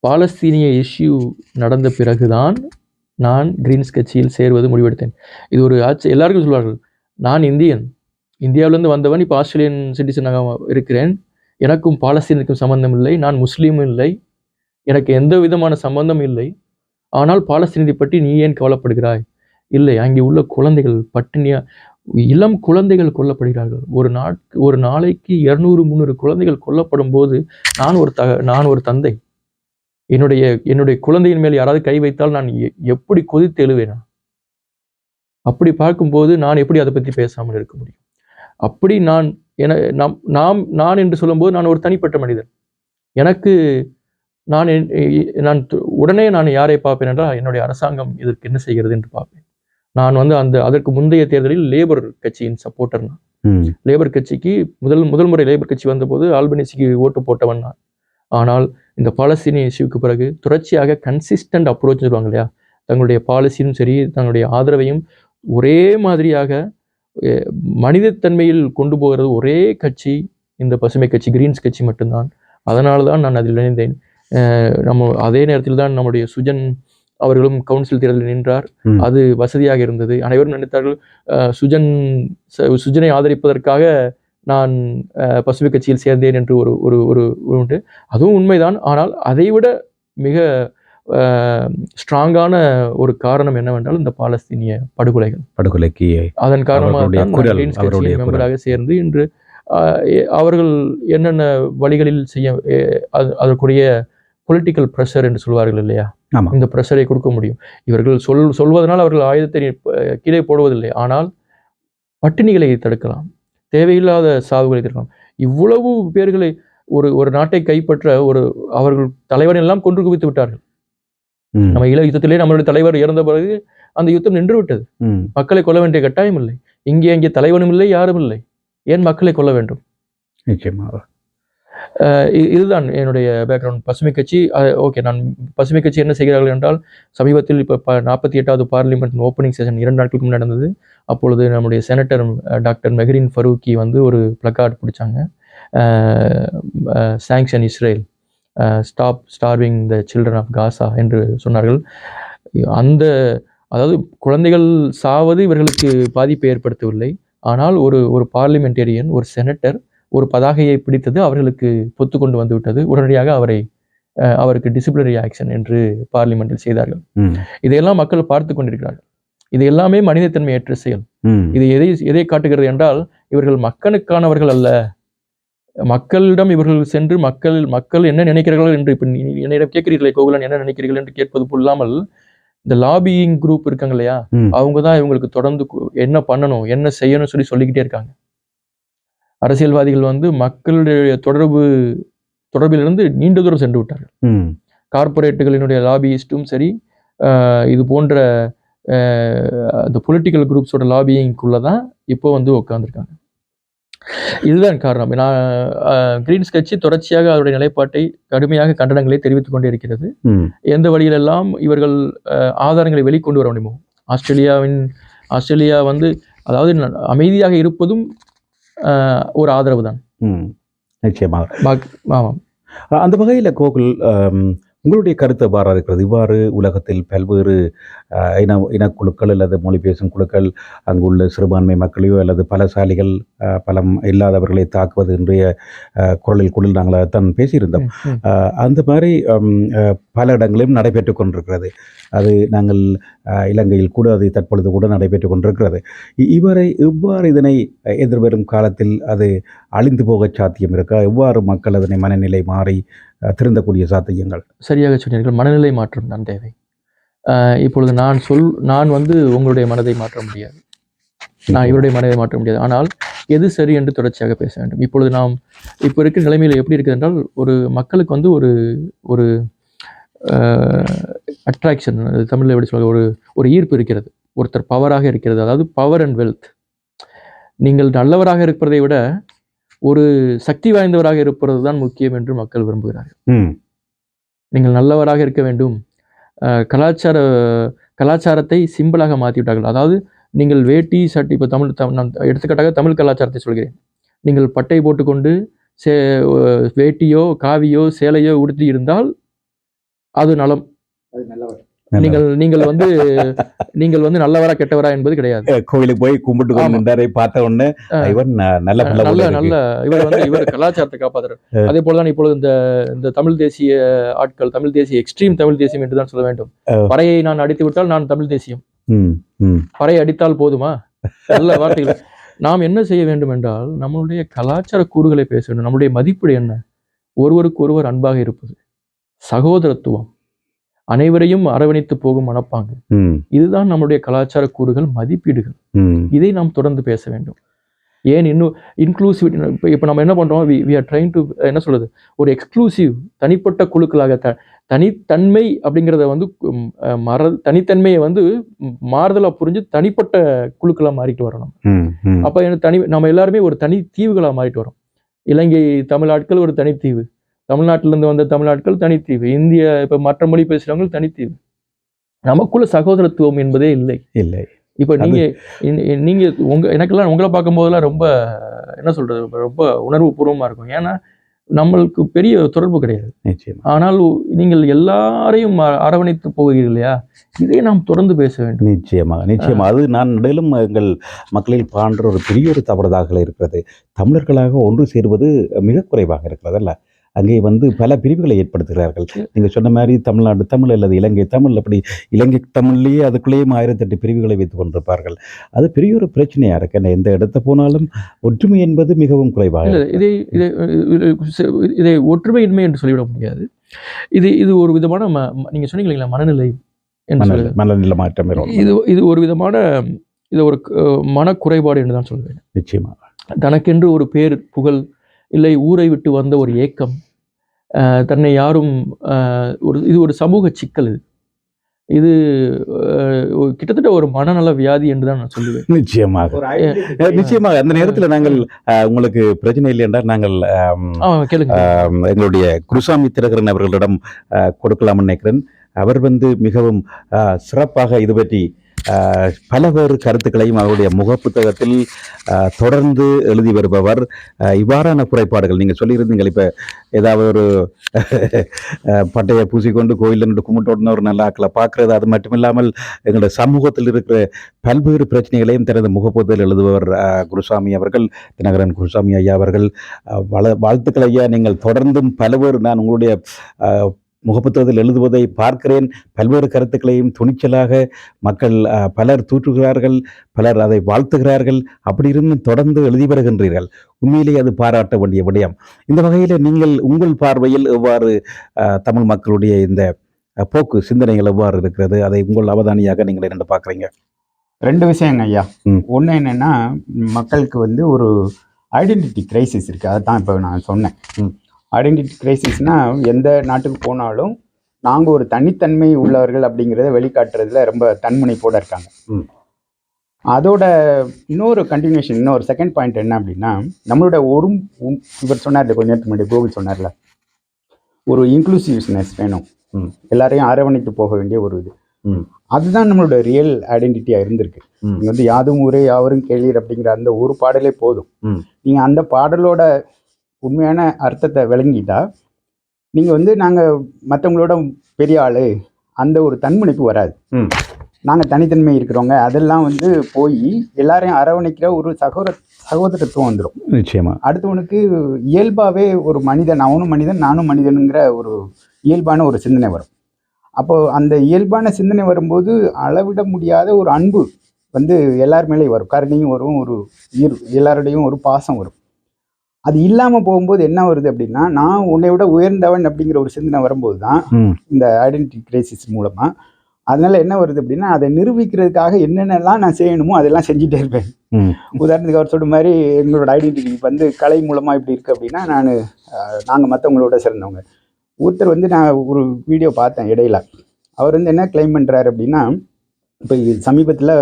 பாலஸ்தீனிய இஷ்யூ நடந்த பிறகுதான் நான் கிரீன்ஸ் கட்சியில் சேர்வது முடிவெடுத்தேன். இது ஒரு எல்லாருக்கும் சொல்வார்கள், நான் இந்தியாவிலேருந்து வந்தவன், இப்போ ஆஸ்திரேலியன் சிட்டிசனாக இருக்கிறேன், எனக்கும் பாலஸ்தீனுக்கும் சம்பந்தம் இல்லை, நான் முஸ்லீமும் இல்லை, எனக்கு எந்த விதமான சம்பந்தம் இல்லை. ஆனால் பாலஸ்தீனத்தை பற்றி நீ ஏன் கவலைப்படுகிறாய்? இல்லை, அங்கே உள்ள குழந்தைகள் பட்டினியா, இளம் குழந்தைகள் கொல்லப்படுகிறார்கள். ஒரு நாளைக்கு 200-300 குழந்தைகள் கொல்லப்படும் போது நான் ஒரு தந்தை, என்னுடைய குழந்தையின் மேல் யாராவது கை வைத்தால் நான் எப்படி கொதித்து எழுவேனா? அப்படி பார்க்கும்போது நான் எப்படி அதை பற்றி பேசாமல் இருக்க முடியும்? அப்படி நான் என்று சொல்லும்போது நான் ஒரு தனிப்பட்ட மனிதன். எனக்கு நான் உடனே யாரை பார்ப்பேன் என்றால், என்னுடைய அரசாங்கம் இதற்கு என்ன செய்கிறது என்று பார்ப்பேன். நான் அதற்கு முந்தைய தேர்தலில் லேபர் கட்சியின் சப்போர்ட்டர். நான் லேபர் கட்சிக்கு முதல் முறை லேபர் கட்சி வந்தபோது ஆல்பனீசிக்கு ஓட்டு போட்டவன் நான். ஆனால் இந்த பாலஸ்தீனிய இஷ்யூக்கு பிறகு தொடர்ச்சியாக கன்சிஸ்டன்ட் அப்ரோச் சொல்லுவாங்க இல்லையா, தங்களுடைய பாலிசியும் சரி தங்களுடைய ஆதரவையும் ஒரே மாதிரியாக மனிதத்தன்மையில் கொண்டு போகிறது ஒரே கட்சி இந்த பசுமை கட்சி, கிரீன்ஸ் கட்சி மட்டும்தான். அதனால தான் நான் அதில் இணைந்தேன். அதே நேரத்தில் தான் நம்முடைய சுஜன் அவர்களும் கவுன்சில் தேர்தலில் நின்றார். அது வசதியாக இருந்தது. அனைவரும் நினைத்தார்கள் சுஜனை ஆதரிப்பதற்காக நான் பசுமை கட்சியில் சேர்ந்தேன் என்று ஒரு உண்டு. அதுவும் உண்மைதான். ஆனால் அதைவிட மிக ஸ்ட்ராங்கான ஒரு காரணம் என்னவென்றால் இந்த பாலஸ்தீனிய படுகொலைக்கு அதன் காரணமாக மெம்பராக சேர்ந்து இன்று அவர்கள் என்னென்ன வழிகளில் செய்ய அதற்குரிய பொலிட்டிக்கல் ப்ரெஷர் என்று சொல்வார்கள் இல்லையா, இந்த ப்ரெஷரை கொடுக்க முடியும். இவர்கள் சொல்வதனால் அவர்கள் ஆயுதத்தை கீழே போடுவதில்லை, ஆனால் பட்டினிகளை தடுக்கலாம், தேவையில்லாத சாவுகளை தடுக்கலாம். இவ்வளவு பேர்களை ஒரு நாட்டை கைப்பற்ற அவர்கள் தலைவனை எல்லாம் கொன்று குவித்து விட்டார்கள். நம்ம யுத்தத்திலே நம்மளுடைய தலைவர் இறந்த பிறகு அந்த யுத்தம் நின்று விட்டது. மக்களை கொல்ல வேண்டிய கட்டாயம் இல்லை. இங்கே தலைவனும் இல்லை, யாரும் இல்லை, ஏன் மக்களை கொல்ல வேண்டும்? நிச்சயமாக இதுதான் என்னுடைய பேக்ரவுண்ட். பசுமை கட்சி ஓகே. நான் பசுமை கட்சி என்ன செய்கிறார்கள் என்றால், சமீபத்தில் இப்போ 48வது பார்லிமெண்ட் ஓப்பனிங் செஷன் 2 நாட்களுக்கு முன்னாடி நடந்தது. அப்பொழுது நம்முடைய செனட்டர் டாக்டர் மெஹரின் ஃபரூக்கி ஒரு பிளக்கார்ட் பிடிச்சாங்க, sanction Israel, stop starving the children of Gaza என்று சொன்னார்கள். அந்த அதாவது குழந்தைகள் சாவது இவர்களுக்கு பாதிப்பை ஏற்படுத்தவில்லை. ஆனால் ஒரு பார்லிமெண்டேரியன், ஒரு செனட்டர் ஒரு பதாகையை பிடித்தது அவர்களுக்கு பொத்து கொண்டு வந்து விட்டது. உடனடியாக அவருக்கு டிசிப்ளினரி ஆக்ஷன் என்று பார்லிமெண்டில் செய்தார்கள். இதையெல்லாம் மக்கள் பார்த்து கொண்டிருக்கிறார்கள். இது எல்லாமே மனிதத்தன்மையற்ற செயல். இது எதை காட்டுகிறது என்றால், இவர்கள் மக்களுக்கானவர்கள் அல்ல. மக்களிடம் இவர்கள் சென்று மக்கள் என்ன நினைக்கிறார்கள் என்று இப்ப என்னிடம் கேட்கிறீர்களே கோகுலன், என்ன நினைக்கிறீர்கள் என்று கேட்பது போல்லாமல், இந்த லாபியிங் குரூப் இருக்காங்க இல்லையா, அவங்க தான் இவங்களுக்கு தொடர்ந்து என்ன பண்ணணும், என்ன செய்யணும் சொல்லிக்கிட்டே இருக்காங்க. அரசியல்வாதிகள் வந்து மக்களுடைய தொடர்பிலிருந்து நீண்ட தூரம் சென்று விட்டார்கள். கார்பரேட்டுகளினுடைய லாபியிஸ்டும் சரி, இது போன்ற இந்த பொலிட்டிக்கல் குரூப்ஸோட லாபியிங்குள்ள தான் இப்போ வந்து உட்காந்துருக்காங்க. இதுதான் காரணம். நான் கிரீன்ஸ் கட்சி தொடர்ச்சியாக அவருடைய நிலைப்பாட்டை கடுமையாக கண்டனங்களை தெரிவித்துக் கொண்டே இருக்கிறது. எந்த வழியிலெல்லாம் இவர்கள் ஆதாரங்களை வெளிக்கொண்டு வர முடியுமோ. ஆஸ்திரேலியா வந்து அதாவது அமைதியாக இருப்பதும் ஒரு ஆதரவு தான். நிச்சயமாக. ஆமாம். அந்த வகையில் கோகுல், உங்களுடைய கருத்து எவ்வாறு இருக்கிறது? இவ்வாறு உலகத்தில் பல்வேறு இனக்குழுக்கள் அல்லது மொழி பேசும் குழுக்கள் அங்குள்ள சிறுபான்மை மக்களையோ அல்லது பலசாலிகள் பலம் இல்லாதவர்களை தாக்குவது இன்றைய குரலில் நாங்கள் அதைத்தான் பேசியிருந்தோம். அந்த மாதிரி பல இடங்களிலும் நடைபெற்று கொண்டிருக்கிறது. அது நாங்கள் இலங்கையில் கூட அது தற்பொழுது கூட நடைபெற்று கொண்டிருக்கிறது. எவ்வாறு இதனை எதிர்வரும் காலத்தில் அது அழிந்து போக சாத்தியம் இருக்கா? எவ்வாறு மக்கள் அதனை மனநிலை மாறி திருந்தக்கூடிய சாத்தியங்கள்? சரியாக சொன்னீர்கள். மனநிலை மாற்றம் தான் தேவை. இப்பொழுது நான் வந்து உங்களுடைய மனதை மாற்ற முடியாது, நான் இவருடைய மனதை மாற்ற முடியாது. ஆனால் எது சரி என்று தொடர்ச்சியாக பேச வேண்டும். இப்பொழுது இப்போ இருக்கிற நிலைமையில் எப்படி இருக்குது என்றால், ஒரு மக்களுக்கு வந்து ஒரு அட்ராக்ஷன், தமிழில் எப்படி சொல்ல, ஒரு ஈர்ப்பு இருக்கிறது. ஒருத்தர் பவராக இருக்கிறது, அதாவது பவர் அண்ட் வெல்த். நீங்கள் நல்லவராக இருப்பதை விட ஒரு சக்தி வாய்ந்தவராக இருப்பது தான் முக்கியம் என்று மக்கள் விரும்புகிறார்கள். நீங்கள் நல்லவராக இருக்க வேண்டும். கலாச்சாரத்தை சிம்பிளாக மாற்றிவிட்டார்கள். அதாவது நீங்கள் வேட்டி சட்டை, இப்போ நான் எடுத்துக்காட்டாக தமிழ் கலாச்சாரத்தை சொல்கிறேன். நீங்கள் பட்டை போட்டுக்கொண்டு வேட்டியோ காவியோ சேலையோ உடுத்தி இருந்தால் அது நலம். நீங்கள் வந்து நல்லவரா கெட்டவரா என்பது கிடையாது. கோவிலுக்கு போய் கும்பிட்டு பார்த்த உடனே இவர் கலாச்சாரத்தை காப்பாற்றுறார். அதே போலதான் இப்பொழுது இந்த தமிழ் தேசிய ஆட்கள், தமிழ் தேசிய எக்ஸ்ட்ரீம் தமிழ் தேசியம் என்றுதான் சொல்ல வேண்டும். பறையை நான் அடித்து விட்டால் நான் தமிழ் தேசியம். பறையை அடித்தால் போதுமா? நல்ல வார்த்தைகள். நாம் என்ன செய்ய வேண்டும் என்றால், நம்மளுடைய கலாச்சார கூறுகளை பேச வேண்டும். நம்முடைய மதிப்பீடு என்ன? ஒருவருக்கு ஒருவர் அன்பாக இருப்பது, சகோதரத்துவம், அனைவரையும் அரவணைத்து போகும் மனப்பாங்கு. இதுதான் நம்முடைய கலாச்சார கூறுகள், மதிப்பீடுகள். இதை நாம் தொடர்ந்து பேச வேண்டும். ஏன் இன்னும் இன்க்ளூசிவிட்டி? இப்போ நம்ம என்ன பண்றோம், வி ஆர் ட்ரைங் டு என்ன சொல்றது, ஒரு எக்ஸ்க்ளூசிவ் தனிப்பட்ட குழுக்களாக தனித்தன்மை அப்படிங்கிறத வந்து தனித்தன்மையை வந்து மாறுதலா புரிஞ்சு தனிப்பட்ட குழுக்களா மாறிட்டு வரணும். அப்ப நம்ம எல்லாருமே ஒரு தனி தீவுகளா மாறிட்டு வரோம். இலங்கை தமிழ் ஆட்கள் ஒரு தனித்தீவு, தமிழ்நாட்டிலிருந்து வந்த தமிழ்நாட்கள் தனித்தீவு, இப்ப மற்ற மொழி பேசுறவங்க தனித்தீவு. நமக்குள்ள சகோதரத்துவம் என்பதே இல்லை. இப்ப நீங்க எனக்கெல்லாம் உங்களை பார்க்கும் போதெல்லாம் ரொம்ப என்ன சொல்றது, ரொம்ப உணர்வு பூர்வமா இருக்கும். ஏன்னா நம்மளுக்கு பெரிய தொடர்பு கிடையாது. ஆனால் நீங்கள் எல்லாரையும் அரவணைத்து போகிறீர்கள் இல்லையா? இதை நாம் தொடர்ந்து பேச வேண்டும். நிச்சயமாக. அது நான் நடுவிலும் எங்கள் மக்களில் பான்ற ஒரு பெரிய ஒரு தவறுதாக இருக்கிறது. தமிழர்களாக ஒன்று சேருவது மிக குறைவாக இருக்கிறது அல்ல. அங்கே வந்து பல பிரிவுகளை ஏற்படுத்துகிறார்கள். நீங்கள் சொன்ன மாதிரி தமிழ்நாடு தமிழ் அல்லது இலங்கை தமிழ், அப்படி இலங்கை தமிழ்லேயே அதுக்குள்ளேயும் 1008 பிரிவுகளை வைத்துக் கொண்டிருப்பார்கள். அது பெரிய ஒரு பிரச்சனையாக இருக்கு. எந்த இடத்த போனாலும் ஒற்றுமை என்பது மிகவும் குறைவாக. இதை ஒற்றுமையின்மை என்று சொல்லிவிட முடியாது. இது ஒரு விதமான நீங்க சொன்னீங்க இல்லைங்களா, மனநிலை மாற்றம். இது ஒரு விதமான ஒரு மனக்குறைபாடு என்று தான் சொல்வேன். நிச்சயமாக. தனக்கென்று ஒரு பேர் புகழ் இல்லை, ஊரை விட்டு வந்த ஒரு ஏக்கம், தன்னை யாரும் இது ஒரு சமூக சிக்கல். இது கிட்டத்தட்ட ஒரு மனநல வியாதி என்று தான் நான் சொல்லுவேன். நிச்சயமாக. அந்த நேரத்தில் நாங்கள் உங்களுக்கு பிரச்சனை இல்லை என்றால் நாங்கள் எங்களுடைய குருசாமி திலகரன் அவர்களிடம் கொடுக்கலாம்னு நினைக்கிறேன். அவர் வந்து மிகவும் சிறப்பாக இது பற்றி பலவேறு கருத்துக்களையும் அவருடைய முகப்புத்தகத்தில் தொடர்ந்து எழுதி வருபவர். இவ்வாறான குறைபாடுகள் நீங்கள் சொல்லியிருந்தீங்கள். இப்போ ஏதாவது ஒரு பட்டையை பூசிக்கொண்டு கோயிலில் நின்று கும்பிட்டோன்னு ஒரு நல்ல ஆக்களை பார்க்கறது, அது மட்டுமில்லாமல் எங்களுடைய சமூகத்தில் இருக்கிற பல்வேறு பிரச்சனைகளையும் தனது முகப்புத்தகத்தில் எழுதுபவர் குருசாமி அவர்கள், தினகரன் குருசாமி ஐயா அவர்கள். வாழ்த்துக்கள் ஐயா. நீங்கள் தொடர்ந்தும் பல்வேறு, நான் உங்களுடைய முகப்புத்தகத்தில் எழுதுவதை பார்க்கிறேன். பல்வேறு கருத்துக்களையும் துணிச்சலாக மக்கள் பலர் தூற்றுகிறார்கள், பலர் அதை வாழ்த்துகிறார்கள். அப்படி இருந்தும் தொடர்ந்து எழுதி வருகின்றீர்கள். உண்மையிலேயே அது பாராட்ட வேண்டிய விடயம். இந்த வகையில் நீங்கள் உங்கள் பார்வையில் எவ்வாறு தமிழ் மக்களுடைய இந்த போக்கு சிந்தனைகள் எவ்வாறு இருக்கிறது, அதை உங்கள் அவதானியாக நீங்கள் என்ன பார்க்குறீங்க? 2 விஷயங்க ஐயா. ஒன்று என்னென்னா, மக்களுக்கு வந்து ஒரு ஐடென்டிட்டி கிரைசிஸ் இருக்குது. அதை தான் இப்போ நான் சொன்னேன். ஐடென்டிட்டி கிரைசிஸ்னால் எந்த நாட்டுக்கு போனாலும் நாங்கள் ஒரு தனித்தன்மை உள்ளவர்கள் அப்படிங்கிறத வெளிக்காட்டுறதுல ரொம்ப தன்முனைப்போடு இருக்காங்க. அதோட இன்னொரு கண்டினியூஷன், இன்னொரு செகண்ட் பாயிண்ட் என்ன அப்படின்னா, நம்மளோட இவர் சொன்னார்ல கொஞ்ச நேரத்துக்கு முன்னாடி, கோகுல் சொன்னார்ல, ஒரு இன்க்ளூசிவ்னஸ் வேணும், எல்லாரையும் அரவணைத்து போக வேண்டிய ஒரு இது. அதுதான் நம்மளோட ரியல் ஐடென்டிட்டியாக இருந்திருக்கு. நீங்கள் வந்து யாதும் ஊரே யாவரும் கேளீர் அப்படிங்கிற அந்த ஒரு பாடலே போதும். நீங்கள் அந்த பாடலோட உண்மையான அர்த்தத்தை விளங்கிட்டா நீங்கள் வந்து நாங்கள் மற்றவங்களோட பெரிய ஆள் அந்த ஒரு தன்முனைப்பு வராது. நாங்கள் தனித்தன்மை இருக்கிறவங்க அதெல்லாம் வந்து போய் எல்லாரையும் அரவணைக்கிற ஒரு சகோதரத்துவம் வந்துடும். நிச்சயமாக அடுத்தவனுக்கு இயல்பாகவே ஒரு மனிதன், அவனும் மனிதன் நானும் மனிதனுங்கிற ஒரு இயல்பான ஒரு சிந்தனை வரும். அப்போது அந்த இயல்பான சிந்தனை வரும்போது அளவிட முடியாத ஒரு அன்பு வந்து எல்லார் மேலேயும் வரும், கருணையும் வரும், ஒரு எல்லாருடையும் ஒரு பாசம் வரும். அது இல்லாமல் போகும்போது என்ன வருது அப்படின்னா, நான் உன்னை விட உயர்ந்தவன் அப்படிங்கிற ஒரு சிந்தனை வரும்போது தான் இந்த ஐடென்டிட்டி கிரைசிஸ் மூலமாக அதனால என்ன வருது அப்படின்னா, அதை நிரூபிக்கிறதுக்காக என்னென்னலாம் நான் செய்யணுமோ அதெல்லாம் செஞ்சுட்டே இருப்பேன். உதாரணத்துக்கு அவர் சொல்ற மாதிரி எங்களோட ஐடென்டிட்டி வந்து கலை மூலமாக இப்படி இருக்குது அப்படின்னா, நாங்கள் மற்றவங்களோட சிறந்தவங்க. ஒருத்தர் வந்து நான் ஒரு வீடியோ பார்த்தேன் இடையில, அவர் வந்து என்ன கிளைம் பண்ணுறாரு அப்படின்னா, இப்போ சமீபத்தில்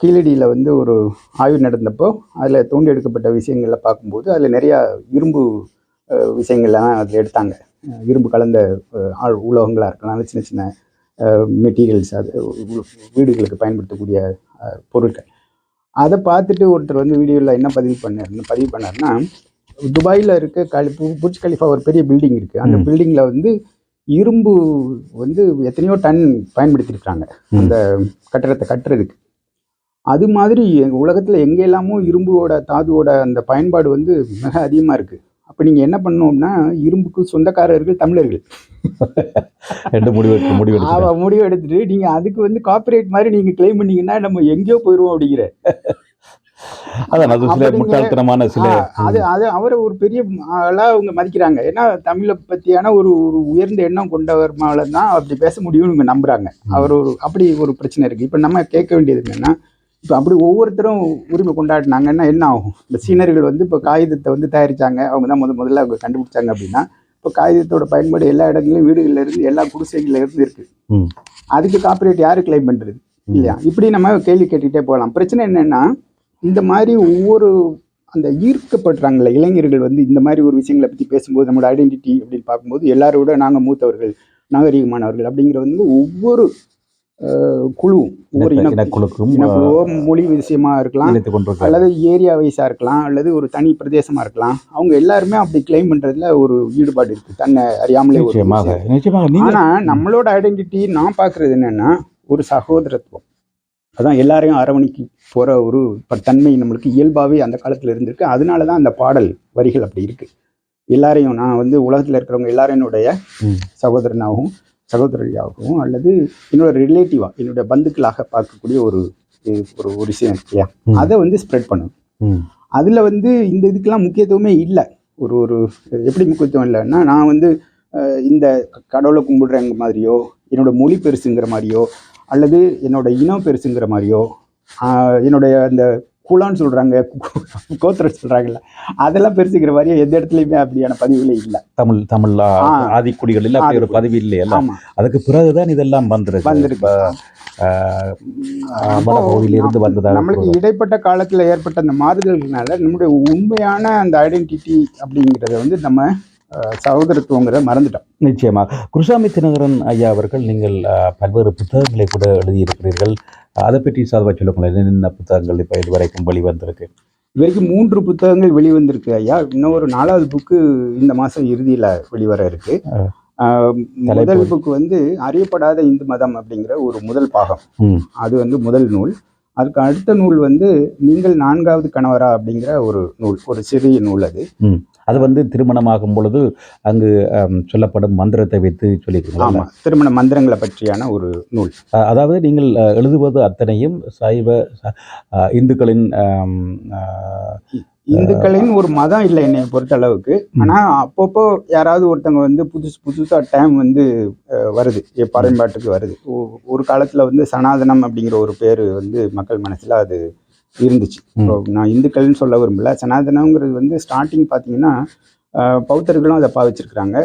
கீழடியில் வந்து ஒரு ஆய்வு நடந்தப்போ அதில் தோண்டி எடுக்கப்பட்ட விஷயங்களில் பார்க்கும்போது அதில் நிறையா இரும்பு விஷயங்கள்லாம் அதில் எடுத்தாங்க. இரும்பு கலந்த உலோகங்களாக இருக்கலாம், சின்ன சின்ன மெட்டீரியல்ஸ், அது வீடுகளுக்கு பயன்படுத்தக்கூடிய பொருட்கள். அதை பார்த்துட்டு ஒருத்தர் வந்து வீடியோவில் என்ன பதிவு பண்ணார்னா, துபாயில் இருக்க புர்ஜ் கலிஃபா ஒரு பெரிய பில்டிங் இருக்குது. அந்த பில்டிங்கில் வந்து இரும்பு வந்து எத்தனையோ டன் பயன்படுத்தியிருக்காங்க அந்த கட்டடத்தை கட்டுறதுக்கு. அது மாதிரி உலகத்தில் எங்கெல்லாமோ இரும்போட தாதுவோட அந்த பயன்பாடு வந்து மிக அதிகமாக இருக்குது. அப்போ நீங்கள் என்ன பண்ணணும்னா, இரும்புக்கு சொந்தக்காரர்கள் தமிழர்கள். முடிவு எடுத்துட்டு நீங்கள் அதுக்கு வந்து காப்பிரைட் மாதிரி நீங்கள் கிளைம் பண்ணீங்கன்னா நம்ம எங்கேயோ போயிடுவோம் அப்படிங்கிற முட்டாள்தனமான சில அது அவரை ஒரு பெரிய ஆளாக அவங்க மதிக்கிறாங்க. ஏன்னா தமிழை பற்றியான ஒரு உயர்ந்த எண்ணம் கொண்டவர் மேலே தான் அப்படி பேச முடியும்னு இவங்க நம்புகிறாங்க. அவர் அப்படி ஒரு பிரச்சனை இருக்குது. இப்போ நம்ம கேட்க வேண்டியது என்னென்னா, இப்போ அப்படி ஒவ்வொருத்தரும் உரிமை கொண்டாடினாங்கன்னா என்ன ஆகும்? இந்த சீனர்கள் வந்து இப்போ காகிதத்தை வந்து தயாரித்தாங்க, அவங்க தான் முதல்ல அவங்க கண்டுபிடிச்சாங்க அப்படின்னா, இப்போ காகிதத்தோட பயன்பாடு எல்லா இடங்களையும் வீடுகளில் இருந்து எல்லா குடிசைகளில் இருந்து இருக்குது. அதுக்கு காப்பிரைட் யார் கிளைம் பண்ணுறது இல்லையா? இப்படி நம்ம கேள்வி கேட்டுக்கிட்டே போகலாம். பிரச்சனை என்னென்னா, இந்த மாதிரி ஒவ்வொரு அந்த ஈர்க்கப்படுறாங்களே இளைஞர்கள் வந்து இந்த மாதிரி ஒரு விஷயங்களை பற்றி பேசும்போது, நம்மளோட ஐடென்டிட்டி அப்படின்னு பார்க்கும்போது எல்லாரோட நாங்கள் மூத்தவர்கள், நாகரீகமானவர்கள் அப்படிங்கிற வந்து ஒவ்வொரு குழுவும், ஒவ்வொரு இனக்குழுவோ மொழி விஷயமா இருக்கலாம், அல்லது ஏரியா வைஸாக இருக்கலாம், அல்லது ஒரு தனி பிரதேசமாக இருக்கலாம், அவங்க எல்லாருமே அப்படி கிளைம் பண்ணுறதுல ஒரு ஈடுபாடு இருக்குது, தன்னை அறியாமலே. ஆனால் நம்மளோட ஐடென்டிட்டி நான் பார்க்குறது என்னென்னா, ஒரு சகோதரத்துவம். அதான் எல்லாரையும் அரவணைக்கு போகிற ஒரு தன்மை நம்மளுக்கு இயல்பாகவே அந்த காலத்தில் இருந்திருக்கு. அதனால தான் அந்த பாடல் வரிகள் அப்படி இருக்குது. எல்லாரையும் நான் வந்து உலகத்தில் இருக்கிறவங்க எல்லாரும் என்னுடைய சகோதரனாகவும் சகோதரியாகவும் அல்லது என்னோட ரிலேட்டிவாக என்னுடைய பந்துக்களாக பார்க்கக்கூடிய ஒரு விஷயம் இருக்கு இல்லையா, அதை வந்து ஸ்ப்ரெட் பண்ணணும். அதில் வந்து இந்த இதுக்கெல்லாம் முக்கியத்துவமே இல்லை. ஒரு எப்படி முக்கியத்துவம் இல்லைன்னா, நான் வந்து இந்த கடவுளை கும்பிடுறங்க மாதிரியோ, என்னோட மொழி பெருசுங்கிற மாதிரியோ, அல்லது என்னோட இனம் பெருசுங்கிற மாதிரியோ, என்னுடைய அந்த குலான்னு சொல்கிறாங்க, கோத்திரம் சொல்கிறாங்கல்ல, அதெல்லாம் பெருசுங்கிற மாதிரியோ எந்த இடத்துலையுமே அப்படியான பதிவுகளே இல்லை. தமிழ் ஆதிக்குடிகளில் அப்படி ஒரு பதிவு இல்லை. எல்லாம் அதுக்கு பிறகுதான் இதெல்லாம் வந்திருக்கு. வடபகுதியிலிருந்து வந்ததாக நம்மளுக்கு இடைப்பட்ட காலத்தில் ஏற்பட்ட அந்த மாறுதல்கள்னால நம்முடைய உண்மையான அந்த ஐடென்டிட்டி அப்படிங்கிறத வந்து நம்ம சகோதரத்துவங்கிறத மறந்துட்டோம். நிச்சயமாக. குருசாமி தினகரன் ஐயா அவர்கள் நீங்கள் பல்வேறு புத்தகங்களை கூட எழுதியிருக்கிறீர்கள். அதை பற்றி சார்பாக சொல்லுங்களேன். என்னென்ன புத்தகங்கள் இப்போ இதுவரைக்கும் வெளிவந்திருக்கு? இதுவரைக்கும் 3 புத்தகங்கள் வெளிவந்திருக்கு ஐயா. இன்னும் ஒரு 4வது புக்கு இந்த மாதம் இறுதியில் வெளிவர இருக்கு. முதல் புக்கு வந்து அறியப்படாத இந்து மதம் அப்படிங்கிற ஒரு முதல் பாகம். அது வந்து முதல் நூல். அதுக்கு அடுத்த நூல் வந்து நீங்கள் 4வது கணவரா அப்படிங்கிற ஒரு நூல், ஒரு சிறிய நூல். அது வந்து திருமணமாகும் பொழுது அங்கு சொல்லப்படும் மந்திரத்தை வைத்து சொல்லியிருக்கீங்க. ஆமாம், திருமண மந்திரங்களை பற்றியான ஒரு நூல். அதாவது நீங்கள் எழுதுவது அத்தனையும் சைவ இந்துக்களின் ஒரு மதம் இல்லை என்னை பொறுத்த அளவுக்கு. ஆனால் அப்பப்போ யாராவது ஒருத்தவங்க வந்து புதுசாக டைம் வந்து வருது, பயன்பாட்டுக்கு வருது. ஒரு காலத்தில் வந்து சனாதனம் அப்படிங்கிற ஒரு பேர் வந்து மக்கள் மனசில் அது இருந்துச்சு. நான் இந்துக்கள்னு சொல்ல விரும்பல. சனாதனங்கிறது வந்து ஸ்டார்டிங் பார்த்தீங்கன்னா பௌத்தர்களும் அதை பாவிச்சிருக்கிறாங்க,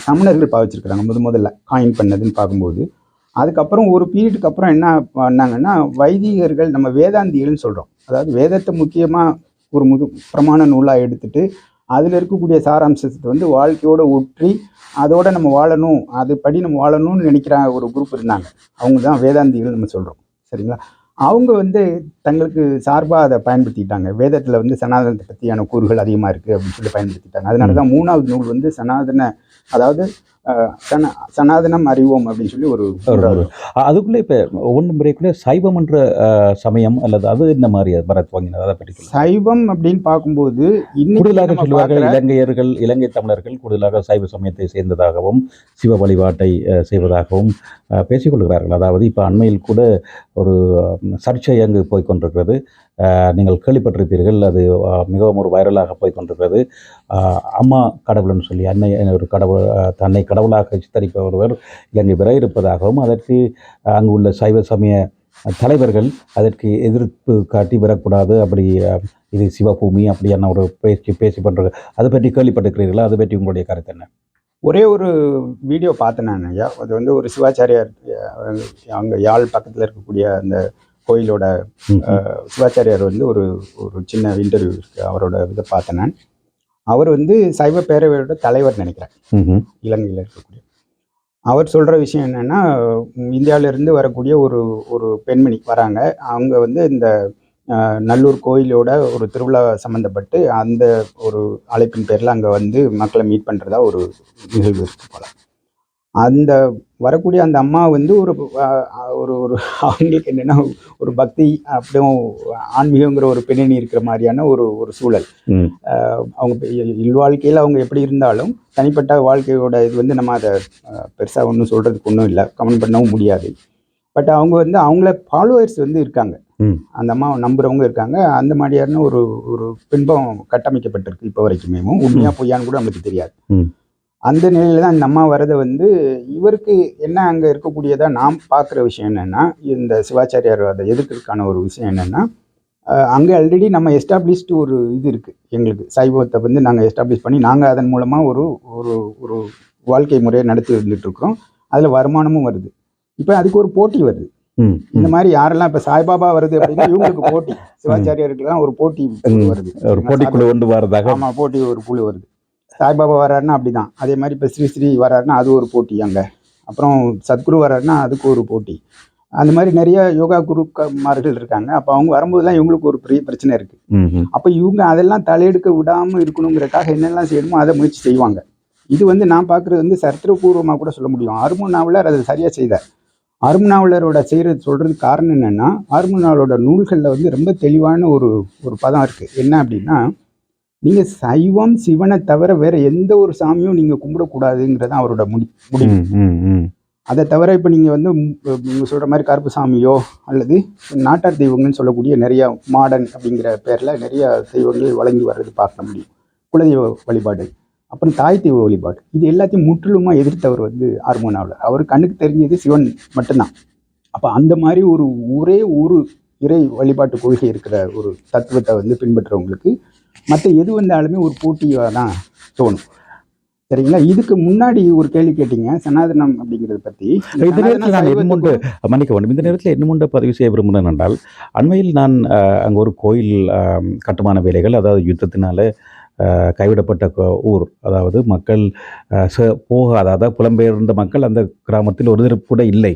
சமணர்கள் பாவிச்சிருக்கிறாங்க முதல்ல காயின் பண்ணதுன்னு பார்க்கும்போது. அதுக்கப்புறம் ஒரு பீரியடுக்கு அப்புறம் என்ன பண்ணாங்கன்னா வைதிகர்கள், நம்ம வேதாந்திகள்னு சொல்கிறோம், அதாவது வேதத்தை முக்கியமாக ஒரு பிரமாண நூலாக எடுத்துட்டு அதில் இருக்கக்கூடிய சாராம்சத்தை வந்து வாழ்க்கையோடு ஒற்றி அதோட நம்ம வாழணும், அதுபடி நம்ம வாழணும்னு நினைக்கிற ஒரு குரூப் இருந்தாங்க. அவங்க தான் வேதாந்திகள் நம்ம சொல்கிறோம். சரிங்களா? அவங்க வந்து தங்களுக்கு சார்பாக அதை பயன்படுத்திக்கிட்டாங்க. வேதத்தில் வந்து சனாதனத்தை பற்றியான கூறுகள் அதிகமாக இருக்குது அப்படின்னு சொல்லி பயன்படுத்திட்டாங்க. அதனால தான் 3வது நூல் வந்து சனாதன, அதாவது சனாதனம் அறிவோம் அப்படின்னு சொல்லி ஒரு அதுக்குள்ளே இப்போ ஒவ்வொன்று முறைக்குள்ளே சைவம் என்ற சமயம் அல்லது அது இந்த மாதிரி பரத் வாங்கினது. அதை பற்றி சைவம் அப்படின்னு பார்க்கும்போது கூடுதலாக சொல்லுவார்கள் இலங்கை தமிழர்கள் கூடுதலாக சைவ சமயத்தை சேர்ந்ததாகவும் சிவ வழிபாட்டை செய்வதாகவும் பேசிக்கொள்கிறார்கள். அதாவது இப்போ அண்மையில் கூட ஒரு சர்ச்சை அங்கு போய்கொண்டிருக்கிறது. நீங்கள் கேள்விப்பட்டிருப்பீர்கள். அது மிகவும் ஒரு வைரலாக போய்கொண்டிருக்கிறது. அம்மா கடவுள்னு சொல்லி ஒரு கடவுள் தன்னை கடவுளாக சித்தரிப்ப ஒருவர் இலங்கை வர இருப்பதாகவும் அதற்கு அங்கு உள்ள சைவ சமய தலைவர்கள் அதற்கு எதிர்ப்பு காட்டி வரக்கூடாது, அப்படி இது சிவபூமி அப்படியான ஒரு பேசி பண்ணுறது. அதை பற்றி கேள்விப்பட்டிருக்கிறீர்களா? அதை பற்றி உங்களுடைய கருத்து என்ன? ஒரே ஒரு வீடியோ பார்த்தேன் நான் ஐயா. அது வந்து ஒரு சிவாச்சாரியார் அங்கே யாழ் பக்கத்தில் இருக்கக்கூடிய அந்த கோயிலோட சிவாச்சாரியார் வந்து ஒரு சின்ன இன்டர்வியூ இருக்குது, அவரோட இதை பார்த்தேன் நான். அவர் வந்து சைவ பேரவையோட தலைவர் நினைக்கிறேன், இலங்கையில் இருக்கக்கூடிய. அவர் சொல்கிற விஷயம் என்னென்னா, இந்தியாவிலேருந்து வரக்கூடிய ஒரு பெண்மணி வராங்க. அவங்க வந்து இந்த நல்லூர் கோயிலோட ஒரு திருவிழா சம்மந்தப்பட்டு அந்த ஒரு அழைப்பின் பேரில் அங்கே வந்து மக்களை மீட் பண்ணுறதா ஒரு நிகழ்வு இருக்குது போல். அந்த வரக்கூடிய அந்த அம்மா வந்து ஒரு அவங்களுக்கு என்னென்னா ஒரு பக்தி அப்படியும் ஆன்மீகங்கிற ஒரு பின்னணி இருக்கிற மாதிரியான ஒரு சூழல். அவங்க இல்வாழ்க்கையில் அவங்க எப்படி இருந்தாலும் தனிப்பட்ட வாழ்க்கையோட இது வந்து நம்ம அதை பெருசாக ஒன்றும் சொல்கிறதுக்கு ஒன்றும் இல்லை, கமெண்ட் பண்ணவும் முடியாது. பட் அவங்க வந்து அவங்கள ஃபாலோவர்ஸ் வந்து இருக்காங்க, அந்த அம்மாவை நம்புகிறவங்க இருக்காங்க. அந்த மாதிரியான ஒரு பின்பம் கட்டமைக்கப்பட்டிருக்கு இப்போ வரைக்குமே. உண்மையாக பொய்யான்னு கூட நம்மளுக்கு தெரியாது. அந்த நிலையில் தான் இந்த அம்மா வரதை வந்து இவருக்கு என்ன அங்கே இருக்கக்கூடியதாக நாம் பார்க்குற விஷயம் என்னென்னா, இந்த சிவாச்சாரியார் அதை எதிர்க்கிறதுக்கான ஒரு விஷயம் என்னென்னா, அங்கே ஆல்ரெடி நம்ம எஸ்டாப்ளிஷ்டு ஒரு இது இருக்குது. எங்களுக்கு சைவத்தை வந்து நாங்கள் எஸ்டாப்ளிஷ் பண்ணி நாங்கள் அதன் மூலமாக ஒரு வாழ்க்கை முறையை நடத்தி வந்துட்டுருக்குறோம். அதில் வருமானமும் வருது. இப்போ அதுக்கு ஒரு போட்டி வருது. இந்த மாதிரி யாரெல்லாம் இப்போ சாய்பாபா வருது அப்படின்னா இவங்களுக்கு போட்டி, சிவாச்சாரியர்களுக்கெல்லாம் ஒரு போட்டி வருது, ஒரு போட்டிக்குழு கொண்டு வரதாக. ஆமாம், போட்டி ஒரு குழு வருது. சாய்பாபா வர்றாருன்னா அப்படி தான். அதே மாதிரி இப்போ ஸ்ரீ வர்றாருன்னா அது ஒரு போட்டி அங்கே. அப்புறம் சத்குரு வர்றாருன்னா அதுக்கு ஒரு போட்டி. அந்த மாதிரி நிறைய யோகா குருமார்கள் இருக்காங்க. அப்போ அவங்க வரும்போதுலாம் இவங்களுக்கு ஒரு பெரிய பிரச்சனை இருக்குது. அப்போ இவங்க அதெல்லாம் தலையெடுக்க விடாமல் இருக்கணுங்கிறக்காக என்னெல்லாம் செய்யணுமோ அதை முயற்சி செய்வாங்க. இது வந்து நான் பார்க்குறது வந்து சரித்திரபூர்வமாக கூட சொல்ல முடியும். அருமநாவலர் அதை சரியாக செய்தார். அருமநாவலரோட சொல்கிறதுக்கு காரணம் என்னென்னா, அருமநாவலோட நூல்களில் வந்து ரொம்ப தெளிவான ஒரு பதம் இருக்குது. என்ன அப்படின்னா, நீங்கள் சைவம் சிவனை தவிர வேறு எந்த ஒரு சாமியும் நீங்கள் கும்பிடக்கூடாதுங்கிறது அவரோட முடிவு. அதை தவிர இப்போ நீங்கள் வந்து நீங்கள் சொல்கிற மாதிரி கருப்பு சாமியோ அல்லது நாட்டார் தெய்வங்கள்னு சொல்லக்கூடிய நிறையா மாடர்ன் அப்படிங்கிற பேரில் நிறையா தெய்வங்கள் வழங்கி வர்றது பார்க்க முடியும். குலதெய்வ வழிபாடு, அப்புறம் தாய் தெய்வ வழிபாடு, இது எல்லாத்தையும் முற்றிலுமாக எதிர்த்தவர் வந்து அருமநாவலர். அவர் கண்ணுக்கு தெரிஞ்சது சிவன் மட்டும்தான். அப்போ அந்த மாதிரி ஒரே ஒரு இறை வழிபாட்டு கொள்கை இருக்கிற ஒரு தத்துவத்தை வந்து பின்பற்றுறவங்களுக்கு மற்ற எது வந்தாலுமே ஒரு போட்டியாக தான் தோணும். சரிங்களா? இதுக்கு முன்னாடி ஒரு கேள்வி கேட்டீங்க சனாதனம் அப்படிங்கிறத பற்றி. இந்த நேரத்தில் நான் மன்னிக்க வேண்டும், இந்த நேரத்தில் என்ன பதிவு செய்ய விரும்புகிறேன் என்றால், அண்மையில் நான் அங்கே ஒரு கோயில் கட்டுமான வேலைகள், அதாவது யுத்தத்தினால கைவிடப்பட்ட ஊர். அதாவது மக்கள் போகாத, அதாவது புலம்பெயர்ந்த மக்கள் அந்த கிராமத்தில் ஒரு தரப்பு கூட இல்லை.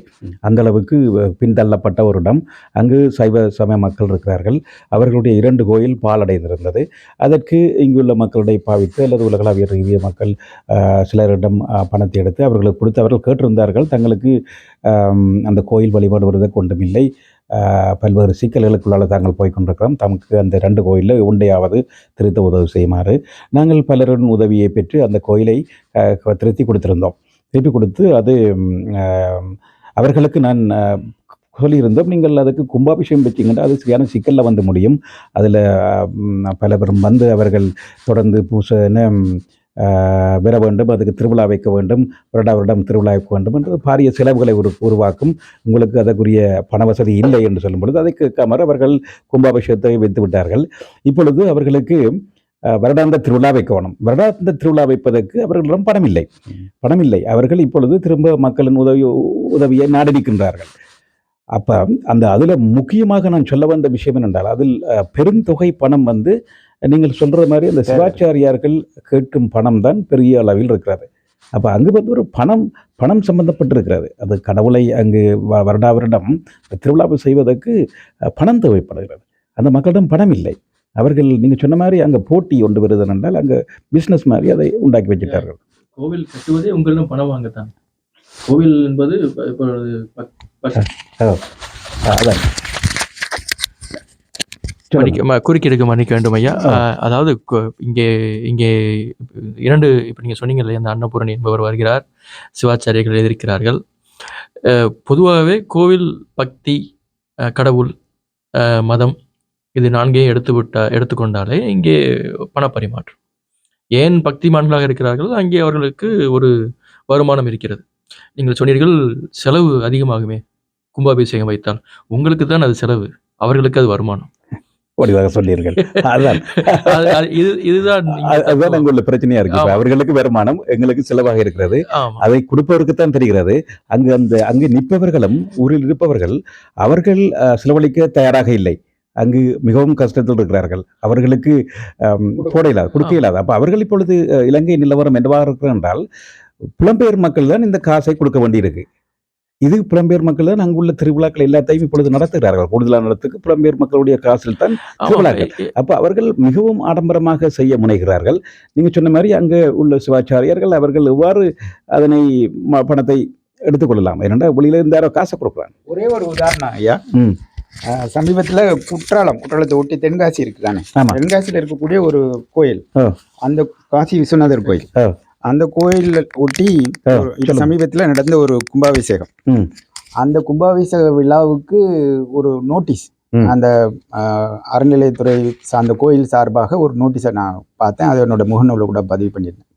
அந்த அளவுக்கு பின்தள்ளப்பட்ட ஒரு இடம். அங்கு சைவ சமய மக்கள் இருக்கிறார்கள். அவர்களுடைய 2 கோயில் பாழடைந்திருந்தது. அதற்கு இங்குள்ள மக்களுடைய பாவித்து அல்லது உலகளாவிய ரீதிய மக்கள் சிலரிடம் பணத்தை எடுத்து அவர்களுக்கு கொடுத்து அவர்கள் கேட்டிருந்தார்கள். தங்களுக்கு அந்த கோயில் வழிபாடு வருவதற்கு ஒன்றுமில்லை, பல்வேறு சிக்கல்களுக்குள்ளால் தாங்கள் போய்கொண்டிருக்கிறோம், தமக்கு அந்த 2 கோயிலில் ஒன்றையாவது திருத்த உதவி செய்யுமாறு நாங்கள் பலரின் உதவியை பெற்று அந்த கோயிலை திருத்தி கொடுத்திருந்தோம். திருப்பி கொடுத்து அது அவர்களுக்கு நான் சொல்லியிருந்தோம், நீங்கள் அதுக்கு கும்பாபிஷேகம் வச்சிங்கன்னா அது சரியான சிக்கலில் வந்து முடியும். அதில் பல பேரும் வந்து அவர்கள் தொடர்ந்து பூசைன்னு பெற வேண்டும், அதுக்கு திருவிழா வைக்க வேண்டும், வருடம் திருவிழா வைக்க வேண்டும் என்று பாரிய செலவுகளை உருவாக்கும். உங்களுக்கு அதற்குரிய பண வசதி இல்லை என்று சொல்லும் பொழுது அதை கேட்காமல் அவர்கள் கும்பாபிஷேகத்தை வைத்து விட்டார்கள். இப்பொழுது அவர்களுக்கு வருடாந்த திருவிழா வைக்க வேணும். வருடாந்த திருவிழா வைப்பதற்கு அவர்களிடம் பணம் இல்லை. அவர்கள் இப்பொழுது திரும்ப மக்களின் உதவியை நாடிருக்கின்றார்கள். அப்போ அதில் முக்கியமாக நான் சொல்ல வந்த விஷயம் என்னென்றால், அதில் பெருந்தொகை பணம் வந்து நீங்கள் சொல்கிற மாதிரி அந்த சிவாச்சாரியார்கள் கேட்கும் பணம் தான் பெரிய அளவில் இருக்கிறது. அப்போ அங்கு வந்து ஒரு பணம் சம்பந்தப்பட்டிருக்கிறது. அது கடவுளை அங்கு வருடம் திருவிழாவை செய்வதற்கு பணம் தேவைப்படுகிறது. அந்த மக்களிடம் பணம் இல்லை. அவர்கள் நீங்கள் சொன்ன மாதிரி அங்கே போட்டி ஒன்று வருது என்றால் அங்கே பிஸ்னஸ் மாதிரி அதை உண்டாக்கி வச்சுட்டார்கள். கோவில் கட்டுவதே உங்களிடம் பணம் வாங்கத்தான். கோவில் என்பது அதான் குறுக்கிடுக்க மன்னிக்க வேண்டும் ஐயா. அதாவது இங்கே 2 இப்போ நீங்கள் சொன்னீங்க இல்லையா, அந்த அன்னபூரணி என்பவர் வருகிறார், சிவாச்சாரியர்கள் எதிர்க்கிறார்கள். பொதுவாகவே கோவில், பக்தி, கடவுள், மதம் இது 4ஐயும் எடுத்துக்கொண்டாலே இங்கே பணப்பரிமாற்றம். ஏன் பக்திமான்களாக இருக்கிறார்கள், அங்கே அவர்களுக்கு ஒரு வருமானம் இருக்கிறது. நீங்கள் சொன்னீர்கள் செலவு அதிகமாகுமே கும்பாபிஷேகம் வைத்தால். உங்களுக்கு தான் அது செலவு, அவர்களுக்கு அது வருமானம். வடிவாக சொல்லியிருங்கள். இதுதான் உள்ள பிரச்சனையா இருக்கு. அவர்களுக்கு வருமானம், எங்களுக்கு செலவாக இருக்கிறது. அதை கொடுப்பவருக்கு தான் தெரிகிறது. அங்கு நிற்பவர்களும் ஊரில் இருப்பவர்கள் அவர்கள் செலவழிக்க தயாராக இல்லை. அங்கு மிகவும் கஷ்டத்தில் இருக்கிறார்கள். அவர்களுக்கு கொடுக்க இயலாது. அப்போ அவர்கள் இப்பொழுது இலங்கை நிலவரம் என்னவாக இருக்கிறது என்றால், புலம்பெயர் மக்கள் தான் இந்த காசை கொடுக்க வேண்டியிருக்கு. இது புலம்பெயர் மக்கள் தான் அங்குள்ள திருவிழாக்கள் எல்லாத்தையும் இப்பொழுது நடத்துகிறார்கள். கூடுதலான இடத்துக்கு புலம்பெயர் மக்களுடைய காசில் தான் திருவிழாக்கள். அப்போ அவர்கள் மிகவும் ஆடம்பரமாக செய்ய முனைகிறார்கள். நீங்கள் சொன்ன மாதிரி அங்கே உள்ள சிவாச்சாரியர்கள் அவர்கள் எவ்வாறு அதனை பணத்தை எடுத்துக்கொள்ளலாம், ஏனென்றால் வெளியில இருந்து யாரோ காசை கொடுக்குறாங்க. ஒரே ஒரு உதாரணம் ஐயா, சமீபத்தில் குற்றாலத்தை ஒட்டி தென்காசி இருக்குதானே, தென்காசியில் இருக்கக்கூடிய ஒரு கோயில், அந்த காசி விஸ்வநாதர் கோயில், அந்த கோயிலில் ஒட்டி சமீபத்தில் நடந்த ஒரு கும்பாபிஷேகம். அந்த கும்பாபிஷேக விழாவுக்கு ஒரு நோட்டீஸ் அந்த அறநிலையத்துறை சார்ந்த கோயில் சார்பாக ஒரு நோட்டீஸை நான் பார்த்தேன். அதை என்னோட முகநூலில் கூட பதிவு பண்ணியிருந்தேன்.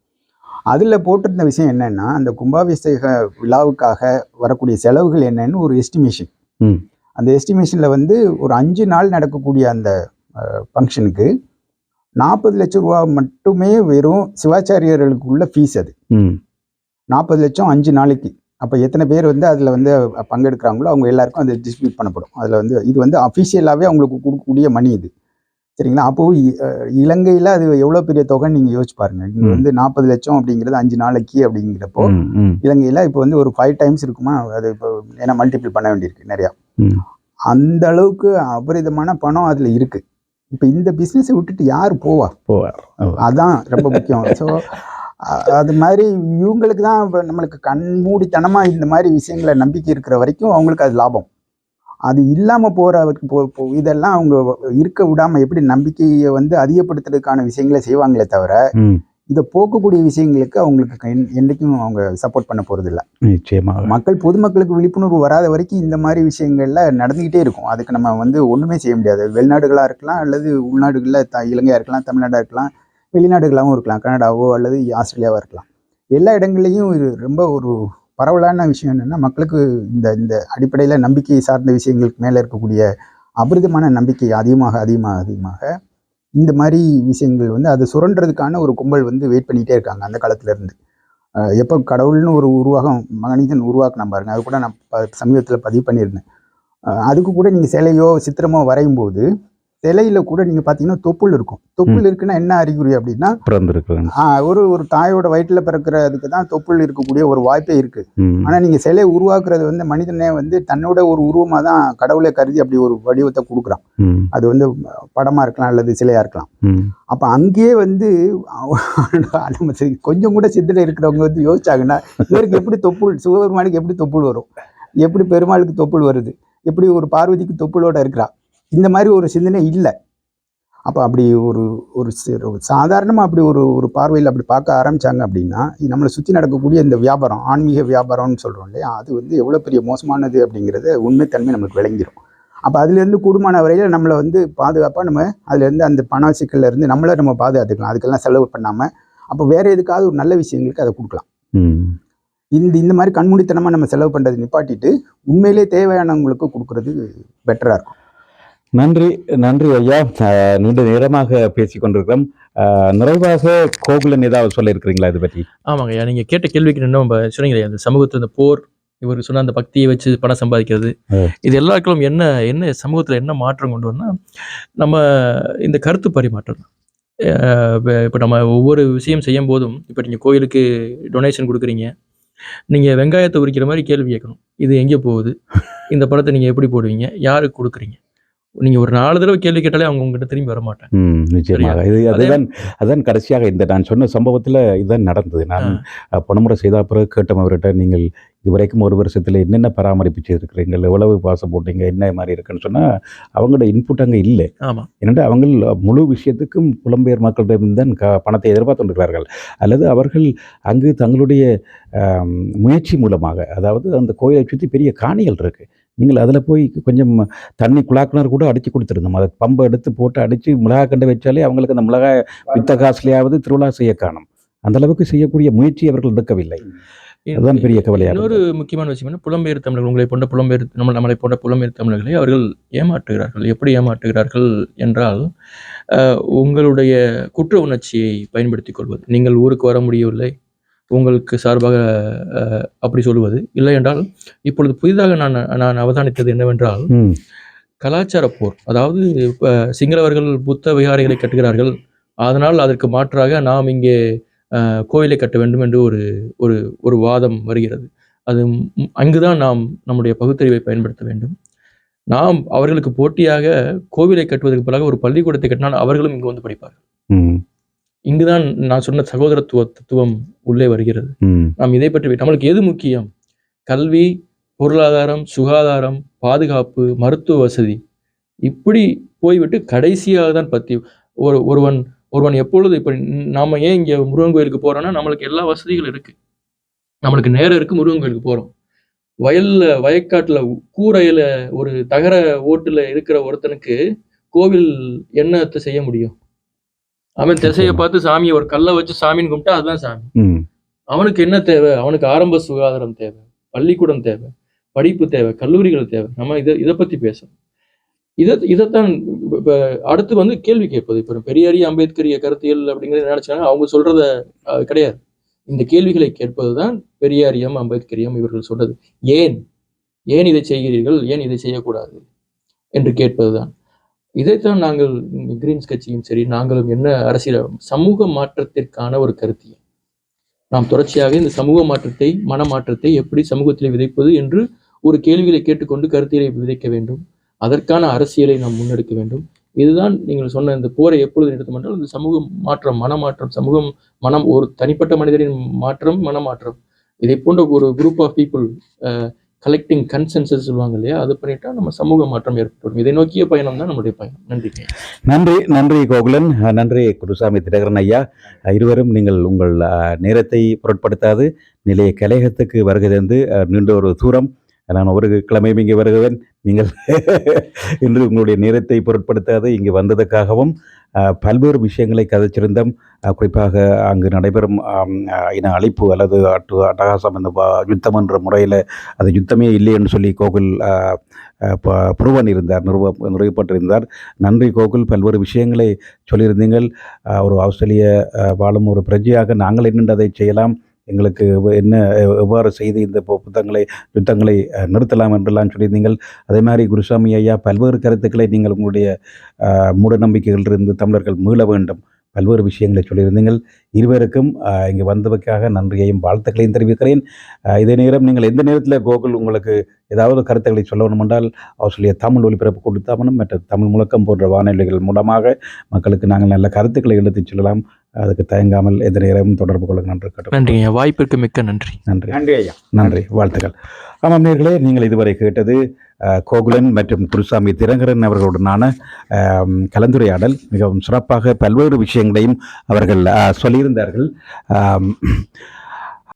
அதில் போட்டிருந்த விஷயம் என்னென்னா, அந்த கும்பாபிஷேக விழாவுக்காக வரக்கூடிய செலவுகள் என்னன்னு ஒரு எஸ்டிமேஷன். அந்த எஸ்டிமேஷனில் வந்து ஒரு 5 நாள் நடக்கக்கூடிய அந்த ஃபங்க்ஷனுக்கு 40 லட்சம் ரூபா மட்டுமே வெறும் சிவாச்சாரியர்களுக்கு உள்ள ஃபீஸ். அது 40 லட்சம் 5 நாளைக்கு. அப்போ எத்தனை பேர் வந்து அதில் வந்து பங்கெடுக்கிறாங்களோ அவங்க எல்லாருக்கும் அது டிஸ்ட்ரிபியூட் பண்ணப்படும். அதில் வந்து இது வந்து அஃபிஷியலாகவே அவங்களுக்கு கொடுக்கக்கூடிய மணி இது, சரிங்களா? அப்போது இலங்கையில் அது எவ்வளோ பெரிய தொகைன்னு நீங்கள் யோசிச்சு பாருங்கள். இங்கே வந்து 40 லட்சம் அப்படிங்கிறது 5 நாளைக்கு அப்படிங்கிறப்போ இலங்கையில் இப்போ வந்து ஒரு 5 டைம்ஸ் இருக்குமா, அது இப்போ ஏன்னா மல்டிபிள் பண்ண வேண்டியிருக்கு நிறையா. அந்த அளவுக்கு அபரிதமான பணம் அதில் இருக்குது. இப்போ இந்த பிஸ்னஸை விட்டுட்டு யார் போவார்? அதான் ரொம்ப முக்கியம். ஸோ அது மாதிரி இவங்களுக்கு தான் இப்போ நம்மளுக்கு கண்மூடித்தனமாக இந்த மாதிரி விஷயங்களை நம்பிக்கை இருக்கிற வரைக்கும் அவங்களுக்கு அது லாபம். அது இல்லாமல் போகிறவருக்கு இதெல்லாம் அவங்க இருக்க விடாமல் எப்படி நம்பிக்கையை வந்து அதிகப்படுத்துறதுக்கான விஷயங்களை செய்வாங்களே தவிர, இதை போக்கக்கூடிய விஷயங்களுக்கு அவங்களுக்கு என்றைக்கும் அவங்க சப்போர்ட் பண்ண போகிறதில்ல. நிச்சயமாக பொதுமக்களுக்கு விழிப்புணர்வு வராத வரைக்கும் இந்த மாதிரி விஷயங்கள்ல நடந்துக்கிட்டே இருக்கும். அதுக்கு நம்ம வந்து ஒன்றுமே செய்ய முடியாது. வெளிநாடுகளாக இருக்கலாம், அல்லது உள்நாடுகளில் இலங்கையாக இருக்கலாம், தமிழ்நாடாக இருக்கலாம், வெளிநாடுகளாகவும் இருக்கலாம், கனடாவோ அல்லது ஆஸ்திரேலியாவாக இருக்கலாம். எல்லா இடங்கள்லையும் இது ரொம்ப ஒரு பரவலான விஷயம் என்னென்னா, மக்களுக்கு இந்த அடிப்படையில் நம்பிக்கை சார்ந்த விஷயங்களுக்கு மேலே இருக்கக்கூடிய அபரிதமான நம்பிக்கை அதிகமாக இந்த மாதிரி விஷயங்கள் வந்து அதை சுரண்டுறதுக்கான ஒரு கும்பல் வந்து வெயிட் பண்ணிகிட்டே இருக்காங்க அந்த காலத்துலேருந்து. எப்போ கடவுள்னு ஒரு மனிதன் உருவாக்கினா பாருங்க, அது கூட நான் சமீபத்தில் பதிவு பண்ணியிருந்தேன். அதுக்கு கூட நீங்கள் சிலையோ சித்திரமோ வரையும் போது சிலையில கூட நீங்க பாத்தீங்கன்னா தொப்புள் இருக்கும். தொப்புள் இருக்குன்னா என்ன அறிகுறி அப்படின்னா, பிறந்திருக்கிறேன். ஒரு தாயோட வயிற்றுல பிறக்கிறதுக்கு தான் தொப்புள் இருக்கக்கூடிய ஒரு வாய்ப்பே இருக்கு. ஆனா நீங்க சிலையை உருவாக்குறது வந்து மனிதனே வந்து தன்னோட ஒரு உருவமா தான் கடவுளை கருதி அப்படி ஒரு வடிவத்தை கொடுக்குறான். அது வந்து படமா இருக்கலாம் அல்லது சிலையா இருக்கலாம். அப்ப அங்கேயே வந்து நம்ம கொஞ்சம் கூட சிந்தனை இருக்கிறவங்க வந்து யோசிச்சாங்கன்னா, இவருக்கு எப்படி தொப்புள், சிவபெருமானுக்கு எப்படி தொப்புள் வரும், எப்படி பெருமாளுக்கு தொப்புள் வருது, எப்படி ஒரு பார்வதிக்கு தொப்புளோட இருக்கிறா, இந்த மாதிரி ஒரு சிந்தனை இல்லை. அப்போ அப்படி ஒரு ஒரு சாதாரணமாக அப்படி ஒரு பார்வையில் அப்படி பார்க்க ஆரம்பித்தாங்க அப்படின்னா, நம்மளை சுற்றி நடக்கக்கூடிய இந்த வியாபாரம், ஆன்மீக வியாபாரம்னு சொல்கிறோம் இல்லையா, அது வந்து எவ்வளோ பெரிய மோசமானது அப்படிங்கிறத உண்மைத்தன்மை நம்மளுக்கு விளங்கிடும். அப்போ அதுலேருந்து கூடுமான வரையில் நம்மளை வந்து பாதுகாப்பாக நம்ம அதுலேருந்து அந்த பண சிக்கல்லேருந்து நம்மளை நம்ம பாதுகாத்துக்கலாம். அதுக்கெல்லாம் செலவு பண்ணாமல் அப்போ வேறு எதுக்காவது ஒரு நல்ல விஷயங்களுக்கு அதை கொடுக்கலாம். இந்த மாதிரி கண்மூடித்தனமாக நம்ம செலவு பண்ணுறது நிப்பாட்டிட்டு உண்மையிலே தேவையானவங்களுக்கு கொடுக்குறது பெட்டராக இருக்கும். நன்றி ஐயா. நீண்ட நேரமாக பேசிக் கொண்டிருக்கிறோம். நிறைவாக கோகுலன் ஏதாவது சொல்ல இருக்கிறீங்களா இது பற்றி? ஆமாங்க ஐயா, நீங்கள் கேட்ட கேள்விக்கு இன்னும் சொன்னீங்க, அந்த சமூகத்தில் இந்த போர், இவர் சொன்ன அந்த பக்தியை வச்சு பணம் சம்பாதிக்கிறது, இது எல்லாருக்கும் என்ன சமூகத்தில் என்ன மாற்றம் கொண்டு வரணும்னா, நம்ம இந்த கருத்து பரிமாற்றம். இப்போ நம்ம ஒவ்வொரு விஷயம் செய்யும் போதும், இப்போ நீங்கள் கோயிலுக்கு டொனேஷன் கொடுக்குறீங்க, நீங்கள் வெங்காயத்தை உரிக்கிற மாதிரி கேள்வி கேட்கணும். இது எங்கே போகுது, இந்த படத்தை நீங்கள் எப்படி போடுவீங்க, யாருக்கு கொடுக்குறீங்க? நீங்கள் ஒரு 4 தடவை கேள்வி கேட்டாலே அவங்க உங்ககிட்ட திரும்பி வர மாட்டாங்க. நிச்சயமாக அதுதான் கடைசியாக இந்த நான் சொன்ன சம்பவத்தில் இதுதான் நடந்தது. நான் பணமுறை செய்த பிறகு கேட்டோம் அவர்கிட்ட, நீங்கள் இதுவரைக்கும் ஒரு வருஷத்தில் என்னென்ன பராமரிப்பு செய்திருக்கிறீங்க, எவ்வளவு பாசம் போட்டீங்க, என்ன மாதிரி இருக்குன்னு சொன்னால் அவங்களோட இன்புட் அங்கே இல்லை. ஏன்னா அவங்க முழு விஷயத்துக்கும் புலம்பெயர் மக்களிடம்தான் பணத்தை எதிர்பார்த்துருக்கிறார்கள். அல்லது அவர்கள் அங்கு தங்களுடைய முயற்சி மூலமாக, அதாவது அந்த கோயிலை சுற்றி பெரிய காணிகள் இருக்குது, நீங்கள் அதில் போய் கொஞ்சம் தண்ணி குழாக்கினர் கூட அடித்து கொடுத்துருந்தோம். அதை பம்பை எடுத்து போட்டு அடித்து மிளகாய் கண்டு வச்சாலே அவங்களுக்கு அந்த மிளகாய் வித்த காசுலையாவது திருவிழா செய்ய காணும். அந்தளவுக்கு செய்யக்கூடிய முயற்சி அவர்கள் எடுக்கவில்லை. அதுதான் பெரிய கவலையாக. இன்னொரு முக்கியமான விஷயம் என்ன, புலம்பெயர் தமிழர்கள், உங்களை போன்ற நம்மளை போன்ற புலம்பெயர் தமிழர்களை அவர்கள் ஏமாற்றுகிறார்கள். எப்படி ஏமாற்றுகிறார்கள் என்றால், உங்களுடைய குற்ற உணர்ச்சியை பயன்படுத்திக் கொள்வது. நீங்கள் ஊருக்கு வர முடியவில்லை, உங்களுக்கு சார்பாக அப்படி சொல்லுவது. இல்லை என்றால், இப்பொழுது புதிதாக நான் அவதானித்தது என்னவென்றால், கலாச்சார போர். அதாவது இப்போ சிங்களவர்கள் புத்த விகாரைகளை கட்டுகிறார்கள், அதனால் அதற்கு மாற்றாக நாம் இங்கே கோயிலை கட்ட வேண்டும் என்று ஒரு வாதம் வருகிறது. அது அங்குதான் நாம் நம்முடைய பகுத்தறிவை பயன்படுத்த வேண்டும். நாம் அவர்களுக்கு போட்டியாக கோவிலை கட்டுவதற்கு பதிலாக ஒரு பள்ளிக்கூடத்தை கட்டினால் அவர்களும் இங்கு வந்து படிப்பார்கள். இங்குதான் நான் சொன்ன சகோதரத்துவம் உள்ளே வருகிறது. நாம் இதை பற்றி, நம்மளுக்கு எது முக்கியம்? கல்வி, பொருளாதாரம், சுகாதாரம், பாதுகாப்பு, மருத்துவ வசதி, இப்படி போய்விட்டு கடைசியாக தான் பற்றி ஒருவன் எப்பொழுது, இப்போ நாம ஏன் இங்கே முருகன் கோயிலுக்கு போறோம்னா, நம்மளுக்கு எல்லா வசதிகளும் இருக்கு, நம்மளுக்கு நேரம் இருக்கு, முருகன் கோயிலுக்கு போறோம். வயக்காட்டுல கூரையில ஒரு தகர ஓட்டுல இருக்கிற ஒருத்தனுக்கு கோவில் என்னத்தை செய்ய முடியும்? அவன் திசையை பார்த்து சாமியை ஒரு கல்லை வச்சு சாமின்னு கும்பிட்டா அதுதான் சாமி. அவனுக்கு என்ன தேவை? அவனுக்கு ஆரம்ப சுகாதாரம் தேவை, பள்ளிக்கூடம் தேவை, படிப்பு தேவை, கல்லூரிகள் தேவை. நம்ம இதை பத்தி பேசணும். இதைத்தான் இப்போ அடுத்து வந்து கேள்வி கேட்பது. இப்போ பெரியாரிய அம்பேத்கரிய கருத்தியல் அப்படிங்கிறது நினைச்சாங்க, அவங்க சொல்றத கிடையாது. இந்த கேள்விகளை கேட்பதுதான் பெரியாரியம், அம்பேத்கரியம் இவர்கள் சொல்றது. ஏன் இதை செய்கிறீர்கள், ஏன் இதை செய்யக்கூடாது என்று கேட்பதுதான். இதைத்தான் நாங்கள் கிரீன்ஸ் கட்சியும் சரி, நாங்களும் என்ன அரசியல் சமூக மாற்றத்திற்கான ஒரு கருத்தியம். நாம் தொடர்ச்சியாக இந்த சமூக மாற்றத்தை, மனமாற்றத்தை எப்படி சமூகத்தில் விதைப்பது என்று ஒரு கேள்விகளை கேட்டுக்கொண்டு கருத்தியலை விதைக்க வேண்டும். அதற்கான அரசியலை நாம் முன்னெடுக்க வேண்டும். இதுதான் நீங்கள் சொன்ன இந்த போரை எப்பொழுது நிறுத்தம் என்றால், இந்த சமூக மாற்றம், மனமாற்றம், சமூகம், மனம், ஒரு தனிப்பட்ட மனிதரின் மாற்றம், மனமாற்றம், இதை போன்ற ஒரு group of people collecting consensus சொல்லுவாங்க இல்லையா, அது பண்ணிட்டா நம்ம சமூக மாற்றம் ஏற்படும். இதை நோக்கிய பயணம் தான் நம்முடைய பயணம். நன்றி கோகுலன், நன்றி குருசாமி தினகரன் ஐயா. இருவரும் நீங்கள் உங்கள் நேரத்தை பொருட்படுத்தாது நிலைய கலையகத்துக்கு வருகை தந்து நீண்ட ஒரு தூரம், நான் ஒரு கிழமையும் இங்கே வருகிறேன், நீங்கள் இன்று உங்களுடைய நேரத்தை பொருட்படுத்தாது இங்கே வந்ததுக்காகவும் பல்வேறு விஷயங்களை கதைச்சிருந்தோம். குறிப்பாக அங்கு நடைபெறும் இன அழிப்பு அல்லது அட்டகாசம், இந்த யுத்தம் என்ற முறையில் அது யுத்தமே இல்லை என்று சொல்லி கோகுல் நிறுவப்பட்டிருந்தார். நன்றி கோகுல், பல்வேறு விஷயங்களை சொல்லியிருந்தீங்கள். ஒரு ஆஸ்திரேலிய வாழும் ஒரு பிரஜையாக நாங்கள் என்னென்று அதை செய்யலாம், எங்களுக்கு என்ன எவ்வாறு செய்து இந்த யுத்தங்களை நிறுத்தலாம் என்றெல்லாம் சொல்லியிருந்தீங்கள். அதே மாதிரி குருசாமி ஐயா பல்வேறு கருத்துக்களை நீங்கள் உங்களுடைய மூட நம்பிக்கைகளிலிருந்து தமிழர்கள் மீள வேண்டும், பல்வேறு விஷயங்களை சொல்லியிருந்தீங்கள். இருவருக்கும் இங்கே வந்ததுக்காக நன்றியையும் வாழ்த்துக்களையும் தெரிவிக்கிறேன். இதே நேரம் நீங்கள் எந்த நேரத்தில் கோகுல் உங்களுக்கு ஏதாவது கருத்துக்களை சொல்ல வேண்டும் என்றால் ஆஸ்திரேலியா தமிழ் ஒலிபரப்பு கொடுத்தாமனும் மற்ற தமிழ் முழக்கம் போன்ற வானொலிகள் மூலமாக மக்களுக்கு நாங்கள் நல்ல கருத்துக்களை எடுத்துச் சொல்லலாம். அதுக்கு தயங்காமல் எந்த நேரமும் தொடர்பு கொள்ள நன்றி கேட்டோம். நன்றி, வாய்ப்பிற்கு மிக்க நன்றி. நன்றி. நன்றி ஐயா. நன்றி, வாழ்த்துக்கள். ஆமாம் நேயர்களே, நீங்கள் இதுவரை கேட்டது கோகுலன் மற்றும் குருசாமி தினகரன் அவர்களுடனான கலந்துரையாடல். மிகவும் சிறப்பாக பல்வேறு விஷயங்களையும் அவர்கள் சொல்லியிருந்தார்கள்.